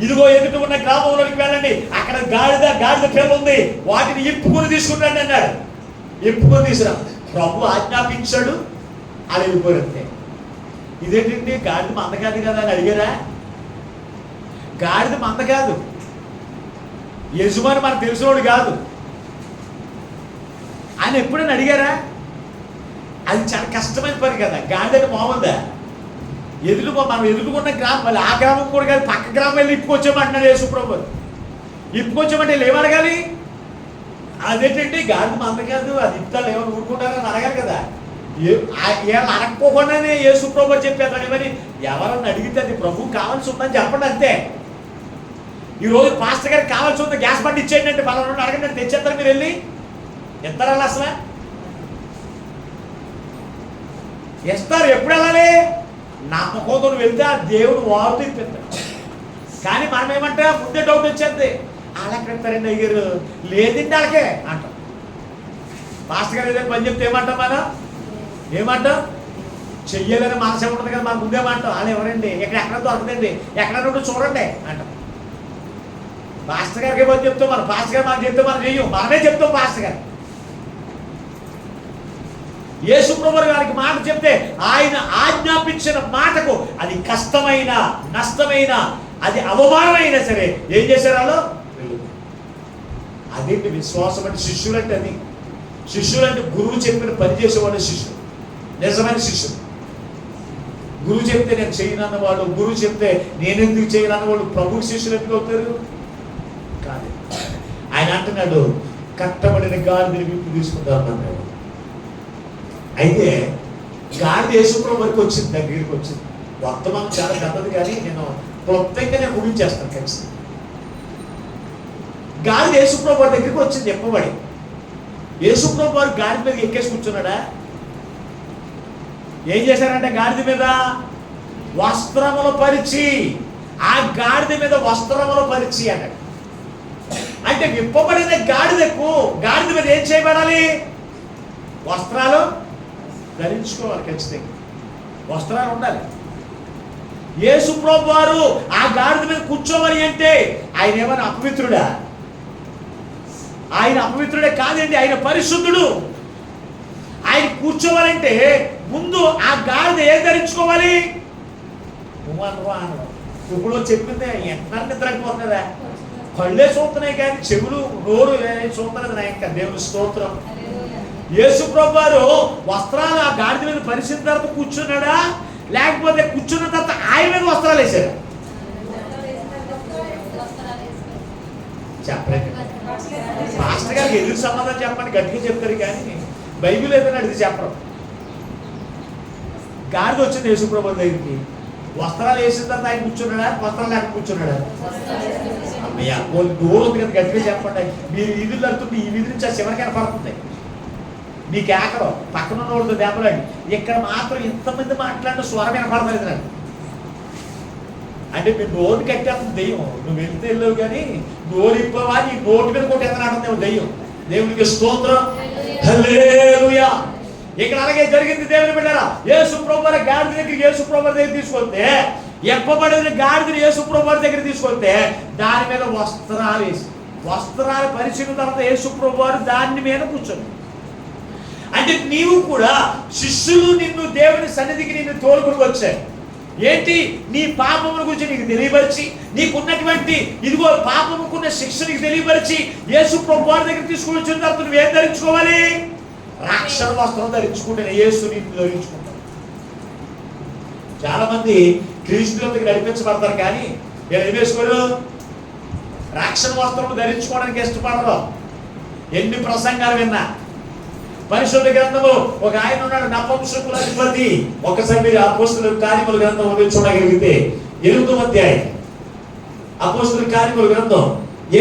ఇదిగో ఎదుట ఉన్న గ్రామంలోకి వెళ్ళండి, అక్కడ గాడిద పిల్ల ఉంది, వాటిని ఇప్పుకొని తీసుకుంటాడు అన్నాడు. ఇప్పుకొని తీసుకురా ప్రభు ఆజ్ఞాపించాడు, అది వెళ్ళిపోయింది. ఇదేంటండి గాడిద మంద కాదు కదా అని అడిగారా? గాడిద మంద కాదు, యజమాని మనకు తెలిసినోడు కాదు అని ఎప్పుడైనా అడిగారా? అది చాలా కష్టమైన పని కదా. గాడిద మామూలుదా? మనం ఎదుర్కొన్న గ్రామం, మళ్ళీ ఆ గ్రామం కూడా కాదు, పక్క గ్రామం వెళ్ళి ఇప్పుకొచ్చామంటున్నాడు యేసుప్రభు. ఇప్పుకొచ్చామంటే ఏమడగాలి? అదేంటండి గాడిద మంద కాదు, అది ఇప్తాలు ఏమైనా ఊరుకుంటారని అడగాలి కదా. ఏమైనా అడగకోకుండానే యేసుప్రభు చెప్పేస్తాడు. ఏమని ఎవరన్నా అడిగితే అది ప్రభు కావాల్సి ఉందని చెప్పండి అంతే. ఈరోజు పాస్టర్ గారికి కావాల్సి ఉంది, గ్యాస్ బండి ఇచ్చేయండి అంటే పలానా అడగండి అంటే తెచ్చేస్తారు. మీరు వెళ్ళి ఇస్తారా? అసలు ఇస్తారు. ఎప్పుడు వెళ్ళాలి? నమ్మకంతో వెళ్తే ఆ దేవుడు వాడుతూ ఇప్పిస్తాడు. కానీ మనం ఏమంటే ముందే డౌట్ వచ్చేది, వాళ్ళు ఎక్కడ ఇస్తారండి అయ్యారు? లేదండి వాళ్ళకే అంటాం. పాస్టర్ గారు ఏదైనా పని చెప్తే ఏమంటాం? మనం ఏమంటాం? చెయ్యాలని మనసే ఉంటుంది కదా, మనం ముందేమంటాం వాళ్ళు ఎవరండి, ఎక్కడ దొరకదండి, ఎక్కడ చూడండి అంటాం. పాస్టర్ గారికి పని చెప్తాం, మనం పాస్టర్ గారు మనం చెప్తే మనం చెయ్యం, మనమే చెప్తాం పాస్టర్ గారు. యేసుప్రభు గారికి మాట చెప్తే ఆయన ఆజ్ఞాపించిన మాటకు అది కష్టమైన, నష్టమైన, అది అవమానమైనా సరే ఏం చేశారు వాళ్ళు? అదేంటి విశ్వాసం అంటే? శిష్యులంటే అది. శిష్యులంటే గురువు చెప్పిన పని చేసేవాడు శిష్యుడు, నిజమైన శిష్యుడు. గురువు చెప్తే నేను చేయనన్నవాడు, గురువు చెప్తే నేనెందుకు చేయనన్నవాడు ప్రభువు శిష్యులు ఎందుకు అవుతారు? కాదు. ఆయన అంటున్నాడు కట్టబడిన గాడిదని విప్పి తీసుకుంటాను అన్నాడు. అయితే గాడిద యేసుప్రభు వరకు వచ్చింది, దగ్గరికి వచ్చింది. వర్తమానం చాలా పెద్దది కానీ నేను క్లుప్తంగా నేను ముగించేస్తాను ఖచ్చితంగా. గాడిద యేసుప్రభు వారి దగ్గరికి వచ్చింది చెప్పబడి. యేసుప్రభు వారు గాడిద మీద ఎక్కేసి కూర్చున్నాడా? ఏం చేశారంటే గాడిద మీద వస్త్రములు పరిచి, ఆ గాడిద మీద వస్త్రములు పరిచి అన్నాడు. అంటే విప్పబడిన గాడిదకు గాడిద మీద ఏం చేయబడాలి? వస్త్రాలు ధరించుకోవాలి, ఖచ్చితంగా వస్త్రాలు ఉండాలి. యేసుప్రభు వారు ఆ గాడిద మీద కూర్చోవాలి అంటే ఆయన ఏమైనా అపవిత్రుడా? ఆయన అపవిత్రుడే కాదండి, ఆయన పరిశుద్ధుడు. ఆయన కూర్చోవాలంటే ముందు ఆ గాడిద ఏం ధరించుకోవాలి? ఇప్పుడు చెప్పింది ఎంత నిద్రపోతుందా? కళ్ళే చూస్తున్నాయి కానీ చెవులు నోరు చూస్తున్నది నా యొక్క దేవుని స్తోత్రం. యేసుప్రభు వారు వస్త్రాలు ఆ గాడిద మీద పరిచిన తర్వాత కూర్చున్నాడా, లేకపోతే కూర్చున్న తర్వాత ఆయన మీద వస్త్రాలు వేశారు? చెప్పండి. పాస్టర్ గారికి ఎదురు సమాధానం చెప్పండి, గట్టిగా చెప్తారు కానీ బైబిల్ ఏదైనా అడిగి చెప్పరు. గాడిద వచ్చింది యేసుప్రభు దగ్గరికి, వస్త్రాలు వేసిన తర్వాత ఆయన కూర్చున్నాడా, వస్త్రాలు లేక కూర్చున్నాడా? అమ్మయ్య దూరం కదా, గట్టిగా చెప్పండి. మీరు వీధులు వెళ్తుంటే ఈ వీధి నుంచి ఆ చివరికి కనపడుతుంది మీకు ఏకరం పక్కన ఉన్నవాడితో దెబ్బలాడి. ఇక్కడ మాత్రం ఇంతమంది మాట్లాడిన స్వరం వినపడలేదు నాకు. అంటే మీరు నోటు కట్టేస్తుంది దెయ్యం. నువ్వు వెళ్తే వెళ్ళావు కానీ నోరు ఇప్పవా, నీ నోటు మీద కొట్టి ఎత్తనాడుతుంది దెయ్యం. దేవునికి స్తోత్రం, హల్లెలూయా. ఇక్కడ అలాగే జరిగింది దేవుని బిడ్డలారా. యేసుప్రభు వారి గాడిద దగ్గరికి యేసుప్రభు వారి దగ్గర తీసుకొస్తే, ఎప్పబడిన గాడిదని యేసుప్రభు వారి దగ్గర తీసుకొస్తే దాని మీద వస్త్రాలు వేసి, వస్త్రాలు పరిచిన తర్వాత యేసుప్రభు వారు దాని మీద కూర్చొని. అంటే నీవు కూడా శిష్యులు నిన్ను దేవుని సన్నిధికి నిన్ను తోలుకుని వచ్చాయి. ఏంటి? నీ పాపముల గురించి నీకు తెలియపరిచి, నీకున్నటువంటి ఇదిగో పాపముకున్న శిక్ష నీకు తెలియపరిచి యేసుప్రభు వారి దగ్గర తీసుకుని వచ్చిన తర్వాత నువ్వేం ధరించుకోవాలి? రక్షణ వస్త్రం ధరించుకుంటే యేసు నీకు ధరించుకుంటావు. చాలా మంది క్రీస్తులకు నడిపించబడతారు, కానీ వీళ్ళు ఏం వేసుకోరు? రక్షణ వస్త్రం ధరించుకోవడానికి ఇష్టపడరు. ఎన్ని ప్రసంగాలు విన్నా. పరిశుద్ధ గ్రంథము ఒక ఆయన ఉన్నాడు, నపుంసకుల అధిపతి. ఒకసారి మీరు అపోస్తలుల కార్యముల గ్రంథం చూడగలిగితే 8వ అధ్యాయం, అపోస్తలుల కార్యముల గ్రంథం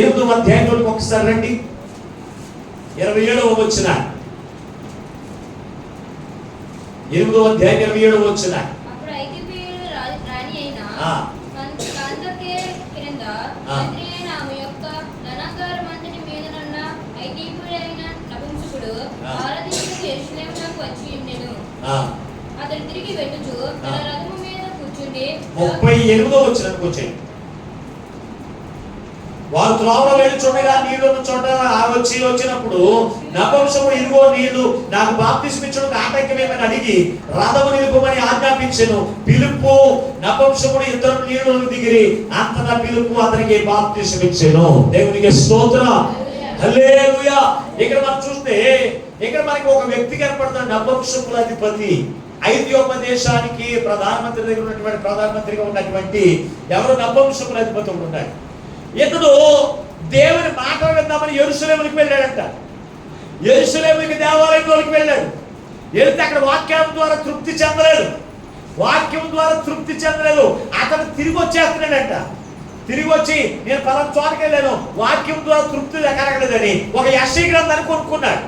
8వ అధ్యాయంలోకి ఒకసారి రండి. 27వ వచన, 8వ అధ్యాయం 27వ వచన. అప్పుడు ఐగుప్తీయుల రాణి అయిన కందకే క్రింద మంత్రి అయిన ఆమె యొక్క ధనాగారమంతటి మీదనున్న ఐగుప్తీయుడైన నపుంసకుడు ఆరాధించుటకు యెరూషలేమునకు వచ్చి ఉండెను. అతడు తిరిగి వెళ్ళుచు తన రథము మీద కూర్చుండి 38వ వచనానికి వచ్చాయి. వారు త్రోవలో వెళ్ళుచుండగా నీళ్లు ఉన్న చోట వచ్చినప్పుడు నపుంసకుడు, ఇదిగో నీళ్లు, నాకు బాప్తిస్మిచ్చుటకు ఆటంకమేమని అడిగి రథము నిలుపమని ఆజ్ఞాపించెను. పిలుపు నపుంసకుడు ఇద్దరు నీళ్లు దిగిరి. అంతటా పిలుపు అతనికి బాప్తిస్మిచ్చెను. దేవునికి స్తోత్రం, హల్లెలూయా. ఇక్కడ మనం చూస్తే ఇక్కడ మనకి ఒక వ్యక్తి కనపడుతున్న, నపుంసకుల అధిపతి. ఐథియోపియా దేశానికి ప్రధానమంత్రి దగ్గర ఉన్నటువంటి ప్రధానమంత్రిగా ఉన్నటువంటి ఎవరు? నపుంసకుల అధిపతి ఉన్నాడు. ఇతడు దేవుని మాటలు విందామని యెరూషలేముకి వెళ్ళాడంట. యెరూషలేముకి దేవాలయంలోకి వెళ్ళాడు. వెళ్తే అక్కడ వాక్యం ద్వారా తృప్తి చెందలేదు. వాక్యం ద్వారా తృప్తి చెందలేదు. అతను తిరిగి వచ్చేస్తున్నాడంట. తిరిగి వచ్చి నేను పలానా చోటకి వెళ్ళాను, వాక్యం ద్వారా తృప్తి కలగలేదని ఒక యెషయా గ్రంథాన్ని కొనుక్కున్నాడు.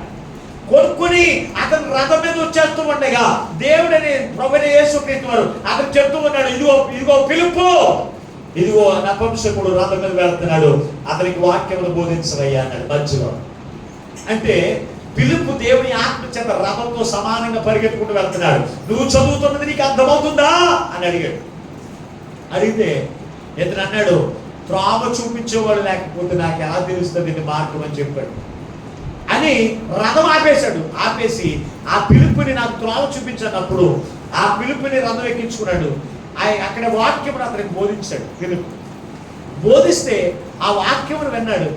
కొనుక్కుని అతను రథం మీద వచ్చేస్తూ ఉండగా దేవుడని ప్రభువైన యేసుక్రీస్తు వారు అతను చెప్తూ ఉన్నాడు, ఇదిగో ఇదిగో పిలుపు, ఇదిగో నపుంసకుడు రథం మీద వెళ్తున్నాడు, అతనికి వాక్యములు బోధించవయ్యా అన్నాడు మధ్యలో. అంటే పిలుపు దేవుని ఆత్మ చేత రథంతో సమానంగా పరిగెత్తుకుంటూ వెళ్తున్నాడు. నువ్వు చదువుతున్నది నీకు అర్థమవుతుందా అని అడిగాడు. అడిగితే ఇతను అన్నాడు, త్రోవ చూపించేవాడు లేకపోతే నాకు ఎలా తెలుస్తుంది ఇది మార్గం అని చెప్పాడు. అని రథం ఆపేశాడు. ఆపేసి ఆ పిలుపుని నాకు త్రోవ చూపించినప్పుడు ఆ పిలుపుని రథం ఎక్కించుకున్నాడు. అక్కడ వాక్యమును అతనికి బోధించాడు. పిలుపు బోధిస్తే ఆ వాక్యమును విన్నాడు.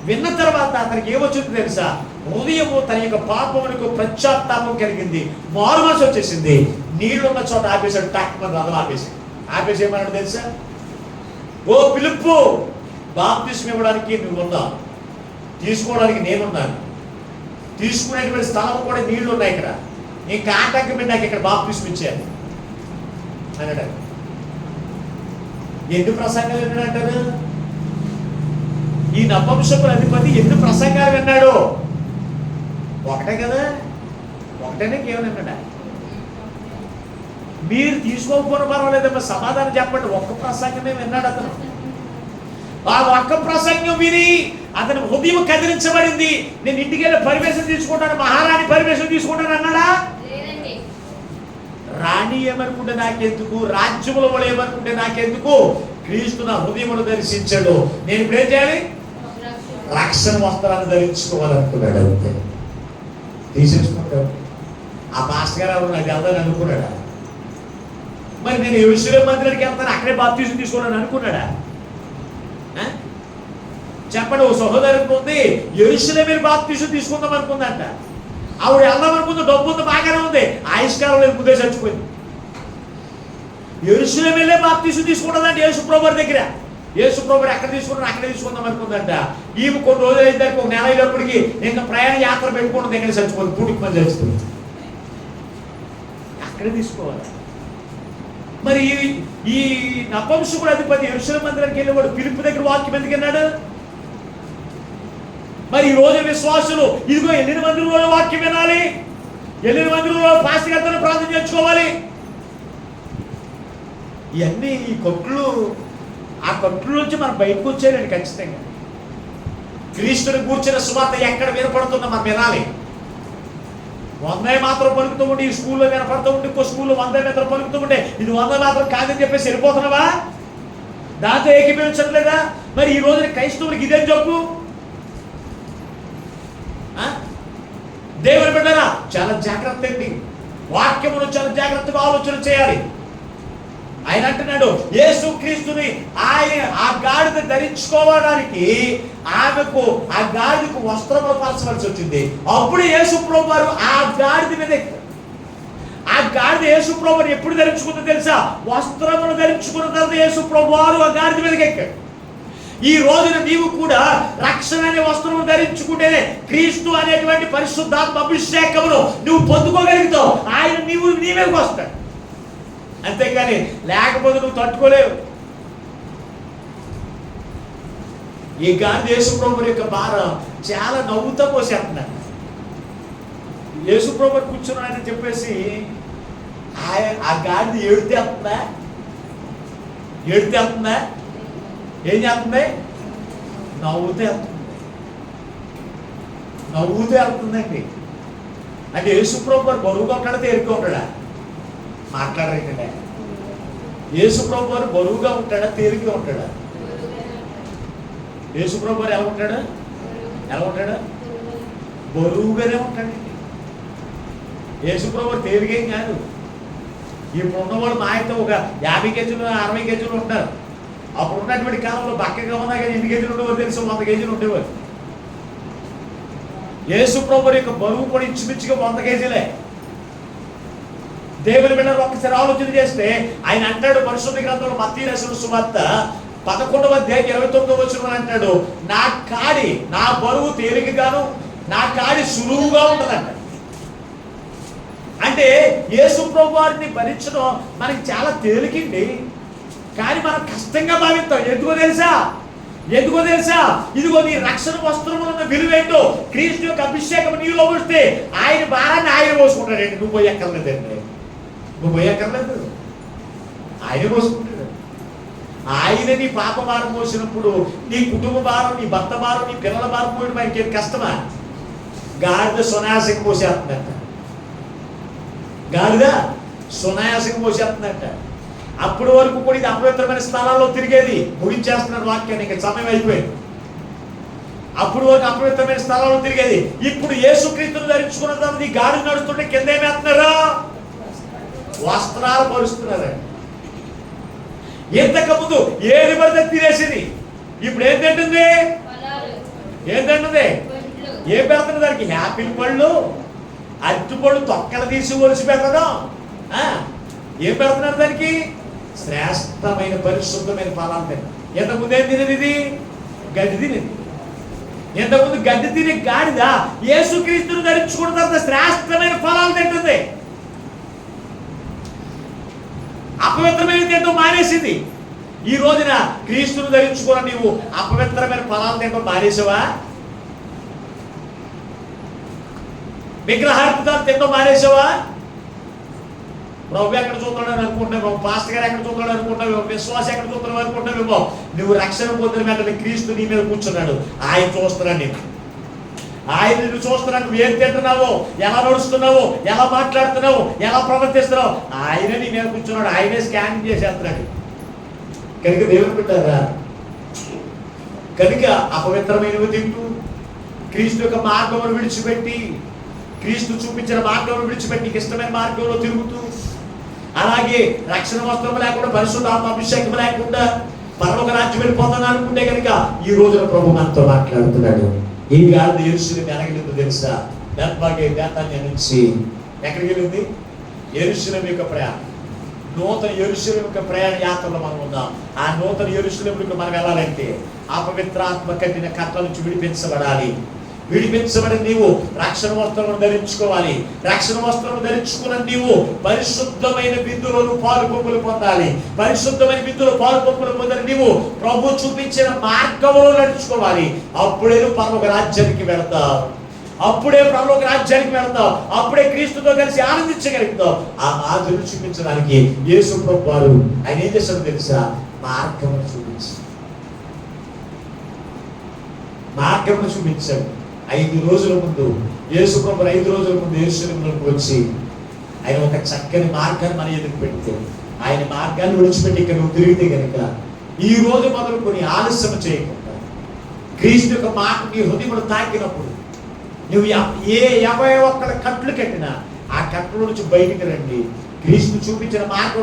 విన్న తర్వాత అతనికి ఏమొచ్చింది తెలుసా? హృదయము తన యొక్క పాపమునకు పశ్చాత్తాపం కలిగింది, మారు మనసు వచ్చేసింది. నీళ్లున్న చోట ఆపేశాడు. టాక్మని రథం ఆపేసి ఆపేసి ఏమన్నాడు తెలుసా? ఓ పిలుపు, బాప్తిస్మం ఇవ్వడానికి నువ్వు ఉన్నావు, తీసుకోవడానికి నేనున్నాను, తీసుకునేటువంటి స్థలం కూడా నీళ్లు ఉన్నాయి, ఇక్కడ ఇంకా ఆటంకం నాకు ఇక్కడ బాప్తిస్మం ఇచ్చాను అన్నాడు. ఎన్ని ప్రసంగాలు విన్నాడంటారు? ఈ నపుంసకుల అధిపతి ఎన్ని ప్రసంగాలు విన్నాడు? ఒకటే కదా, ఒకటేనే కేవలం విన్నాడా? మీరు తీసుకోకపోయినా పర్వాలేదమ్మా, సమాధానం చెప్పండి. ఒక్క ప్రసంగమే విన్నాడు అతను. ఆ ఒక్క ప్రసంగం విని అతని హృదయం కదిలించబడింది. నేను ఇంటికి వెళ్ళి పరివేశం తీసుకుంటాను, మహారాణి పరివేశం తీసుకుంటాను అన్నాడా? రాణి ఏమనుకుంటే నాకెందుకు, రాజ్యముల వాడు ఏమనుకుంటే నాకెందుకు, క్రీస్తు నా హృదయమును దర్శించాడు. నేను ఇప్పుడు ఏం చేయాలి? రక్షణ వస్త్రాన్ని ధరించుకోవాలనుకున్నాడు. అంతే, తీసేసుకుంటాడు. ఆ మాస్టర్ గారు నాకు వెళ్తాను అనుకున్నాడా? మరి నేను యెరూషలేము మందిరానికి వెళ్తాను, అక్కడే బాప్తిజం తీసుకున్నాను అనుకున్నాడా? చెప్పండి. ఓ సహోదరునికి ఉంది, యెరూషలేము బాప్తిజం తీసుకుందాం అనుకుందంట. ఆవిడ వెళ్దాం అనుకుంది, డబ్బు ఉంది, బాగానే ఉంది, ఆయుష్కాలం లేదు, ముందే చచ్చిపోయింది. యెరూషలేము వెళ్ళే బాప్తిజం తీసుకుంటుందంటే యేసుప్రభువారి దగ్గర. యేసుప్రభువారు ఎక్కడ తీసుకుంటారు, అక్కడే తీసుకుందాం అనుకుందంట. ఈమె కొన్ని రోజులు అయిద్దరికి, ఒక నెల అయినప్పటికీ ఇంకా ప్రయాణ యాత్ర పెట్టుకుంటుంది, దగ్గర చచ్చిపోతుంది, పూటికి మంది చచ్చిపోతుంది. అక్కడే తీసుకోవాలి. మరి ఈ నపుంసకుడు అధిపతి యెరూషలేము మందిరానికి వెళ్ళేవాడు పిలుపు దగ్గర వాక్యం ఎందుకు విన్నాడు? మరి ఈ రోజు విశ్వాసులు ఇదిగో ఎన్ని మందిరంలో వాక్యం వినాలి, ఎన్ని మందిరంలో పాస్టర్ గారితో ప్రార్థన చేసుకోవాలి. ఇవన్నీ ఈ కొట్లు, ఆ కొట్ల నుంచి మనం బయటకు వచ్చేయాలండి ఖచ్చితంగా. క్రీస్తుని కూర్చిన సువార్త ఎక్కడ వినపడుతుందో మనం వినాలి. 100 మాత్రం పలుకుతూ ఉండి ఈ స్కూల్లో వినపడుతూ ఉండి, ఇంకో స్కూల్లో 100 మాత్రం పలుకుతూ ఉంటే ఇది 100 మాత్రం కాదని చెప్పేసి వెళ్ళిపోతున్నావా? దాంతో ఏకీభవించట్లేదా? మరి ఈ రోజున క్రైస్తవులకి ఇదేం జబ్బు? దేవుని బిడ్డరా, చాలా జాగ్రత్త అండి. వాక్యమును చాలా జాగ్రత్తగా ఆలోచన చేయాలి. ఆయన అంటున్నాడు, యేసుక్రీస్తుని ఆయన ఆ గాడిద ధరించుకోవడానికి ఆమెకు ఆ గాడిదకు వస్త్రము పరచవలసి వచ్చింది. అప్పుడు యేసు ప్రభువారు ఆ గాడిద మీద, ఆ గాడిద యేసు ప్రభువుని ఎప్పుడు ధరించుకుందో తెలుసా? వస్త్రమును ధరించుకున్న తర్వాత యేసు ప్రభు వారు ఆ గాడిద మీదకి ఎక్కాడు. ఈ రోజున నీవు కూడా రక్షణ అనే వస్త్రము ధరించుకుంటేనే క్రీస్తు అనేటువంటి పరిశుద్ధాత్మ అభిషేకమును నువ్వు పొందుకోగలుగుతావు. ఆయన నీ మీదకి వస్తాడు. అంతేకాని లేకపోతే నువ్వు తట్టుకోలేవు. ఈ గాడిద యేసు ప్రభు యొక్క భారం చాలా నవ్వుతా పోసేస్తున్నాడు. యేసు ప్రభు కూర్చున్నాడని చెప్పేసి ఆ గాడిద ఏడితే వెళ్తుందా? ఏం చేస్తుంది? నవ్వుతే వెళ్తుందండి. అంటే యేసు ప్రభు వారు బరువుగా ఉంటాడా, తేలిగ్గా ఉంటాడా? మాట్లాడరేకండి. యేసు ప్రభు వారు బరువుగా ఉంటాడా, తేలిగ్గా ఉంటాడా? యేసు ప్రభు వారు ఎలా ఉంటాడా? బరువుగానే ఉంటాడండి. యేసు ప్రభు వారు తేలిగేం కాదు. ఇప్పుడు ఉన్నవాళ్ళు మా అయితే ఒక 50 కేజీలు 60 కేజీలు ఉంటారు. అప్పుడు ఉన్నటువంటి కాలంలో బక్కగా ఉన్నా కానీ ఎన్ని కేజీలు ఉండేవారు తెలుసు? 100 కేజీలు ఉండేవారు. యేసు ప్రభు యొక్క బరువు కూడా ఇంచుమించుగా 100 కేజీలే. దేవుని బిడ్డలు ఒక్కసారి ఆలోచన చేస్తే ఆయన అంటాడు పరిశుద్ధ గ్రంథంలో మత్తయి రాసిన సువార్త 11వ అధ్యాయం 29వ వచనం అంటాడు, నా బరువు తేలికగాను నా కాడి సులువుగా ఉంటుందంట. అంటే యేసు ప్రభు వారిని భరించడం మనకి చాలా తేలికండి, కానీ మనం కష్టంగా భావిస్తాం. ఎందుకో తెలుసా? ఇదిగో నీ రక్షణ వస్త్రముల విలువేంటో క్రీస్తు యొక్క అభిషేకం నీలో వస్తే ఆయన భారాన్ని ఆయన పోసుకుంటాడండి. నువ్వు పోయక్కర్లేదండి, ఆయన పోసుకుంటాడు. ఆయన నీ పాప భారం మోసినప్పుడు నీ కుటుంబ భారం, నీ భర్త భారం, నీ పిల్లల భారం పోయడం ఆయనకి కష్టమా? గాడిద సునాయాసంగా పోసేస్తుందంట. అప్పటి వరకు కూడా ఇది అపవిత్రమైన స్థలాల్లో తిరిగేది. ముగించేస్తున్నారు వాక్యాన్ని, ఇంకా సమయం అయిపోయింది. అప్పుడు వరకు అపవిత్రమైన స్థలాల్లో తిరిగేది. ఇప్పుడు యేసుక్రీస్తును ధరించుకున్న తర్వాత ఈ గాడిద నడుస్తుంటే కింద ఏమేస్తున్నారా? వస్త్రాలు పరుస్తున్నారండి. ఇంతకు ముందు ఏది పడితే తినేసింది. ఇప్పుడు ఏం తింటుంది? ఏం పెడుతుంది దానికి? యాపిల్ పళ్ళు, అరటి పళ్ళు తొక్కలు తీసి ఒలిసి పెట్టడం. ఏం పెడుతున్నారు దానికి? శ్రేష్టమైన పరిశుద్ధమైన ఫలాలు తిన్నాం. ఇంతకుముందు ఏం తినేది? ఇది గడ్డి తినేది. ఇంతకుముందు గడ్డి తినే గాడిద యేసుక్రీస్తును ధరించుకున్న తర్వాత శ్రేష్టమైన ఫలాలు తింటుంది. అపవిత్రమైన తింటూ మానేసింది. ఈ రోజున క్రీస్తును ధరించుకున్న నీవు అపవిత్రమైన ఫలాలు తింటూ మానేసావా? విగ్రహార్పితాలు తింటూ మానేసావా? ప్రభు ఎక్కడ చూస్తున్నాడు అనుకుంటున్నావు, పాస్టర్ గారు ఎక్కడ చూస్తున్నాడు అనుకుంటున్నావు, విశ్వాస ఎక్కడ చూస్తున్నావు అనుకుంటున్నావేమో. నువ్వు రక్షణ పొందిన వెంటనే క్రీస్తు నీ మీద కూర్చున్నాడు. ఆయన చూస్తున్నాడు నేను. ఆయన నిన్ను చూస్తున్నాడు. నువ్వు ఏం తింటున్నావో, ఎలా నడుస్తున్నావో, ఎలా మాట్లాడుతున్నావో, ఎలా ప్రవర్తిస్తున్నావు, ఆయన నీ మీద కూర్చున్నాడు. ఆయనే స్కానింగ్ చేసేస్తున్నాడు. కనుక దేవుని పెట్టారా? కనుక అపవిత్రమైనవి తింటూ క్రీస్తు యొక్క మార్గమును విడిచిపెట్టి, క్రీస్తు చూపించిన మార్గంలో విడిచిపెట్టి నీకు ఇష్టమైన మార్గంలో తిరుగుతూ, అలాగే రక్షణ వస్త్రం లేకుండా, పరిశుద్ధాత్మ అభిషేకం లేకుండా పరలోక రాజ్యం వెళ్ళిపోతాను అనుకుంటే కనుక ఈ రోజున ప్రభు మనతో మాట్లాడుతున్నాడు. ఈ గాడిద యెరూషలేము ఎలాగెళ్ళిందో తెలుసా? బేతాన్య నుంచి ఎక్కడికి వెళ్ళింది? యెరూషలేము యొక్క ప్రయాణం. నూతన యెరూషలేము యొక్క ప్రయాణ యాత్రలో మనం ఉన్నాం. ఆ నూతన యెరూషలేముకు మనం వెళ్ళాలంటే అపవిత్రాత్మ కట్టిన కట్ల నుంచి విడిపించబడి నీవు రక్షణ వస్త్రమును ధరించుకోవాలి. రక్షణ వస్త్రము ధరించుకున్న నీవు పరిశుద్ధమైన విందులను పాలుపొంపులు పొందాలి. పరిశుద్ధమైన విందులు పాలుపొంపులు పొందని నీవు ప్రభు చూపించిన మార్గంలో నడుచుకోవాలి. అప్పుడే నువ్వు పరలోక రాజ్యానికి వెళ్తావు. అప్పుడే క్రీస్తుతో కలిసి ఆనందించగలుగుతావు. ఆ మాదిరిని చూపించడానికి యేసు ప్రభు వారు ఆయన ఏం చేశారో తెలుసా? మార్గమును చూపించాడు. 5 రోజుల ముందు యేసు ప్రభు 5 రోజుల ముందు యెరూషలేములోకి వచ్చి ఆయన ఒక చక్కని మార్గాన్ని మన ఎదురు పెడితే, ఆయన మార్గాన్ని విడిచిపెట్టి ఇక్కడ నువ్వు తిరిగితే కనుక ఈ రోజు మొదలుకొని ఆలస్యం చేయకుండా క్రీస్తు యొక్క మాట నీ హృదయంలో తాకినప్పుడు నువ్వు ఏ ఒక్కల కట్లు కట్టినా ఆ కట్ల నుంచి బయటికి రండి. క్రీస్తు చూపించిన మార్గం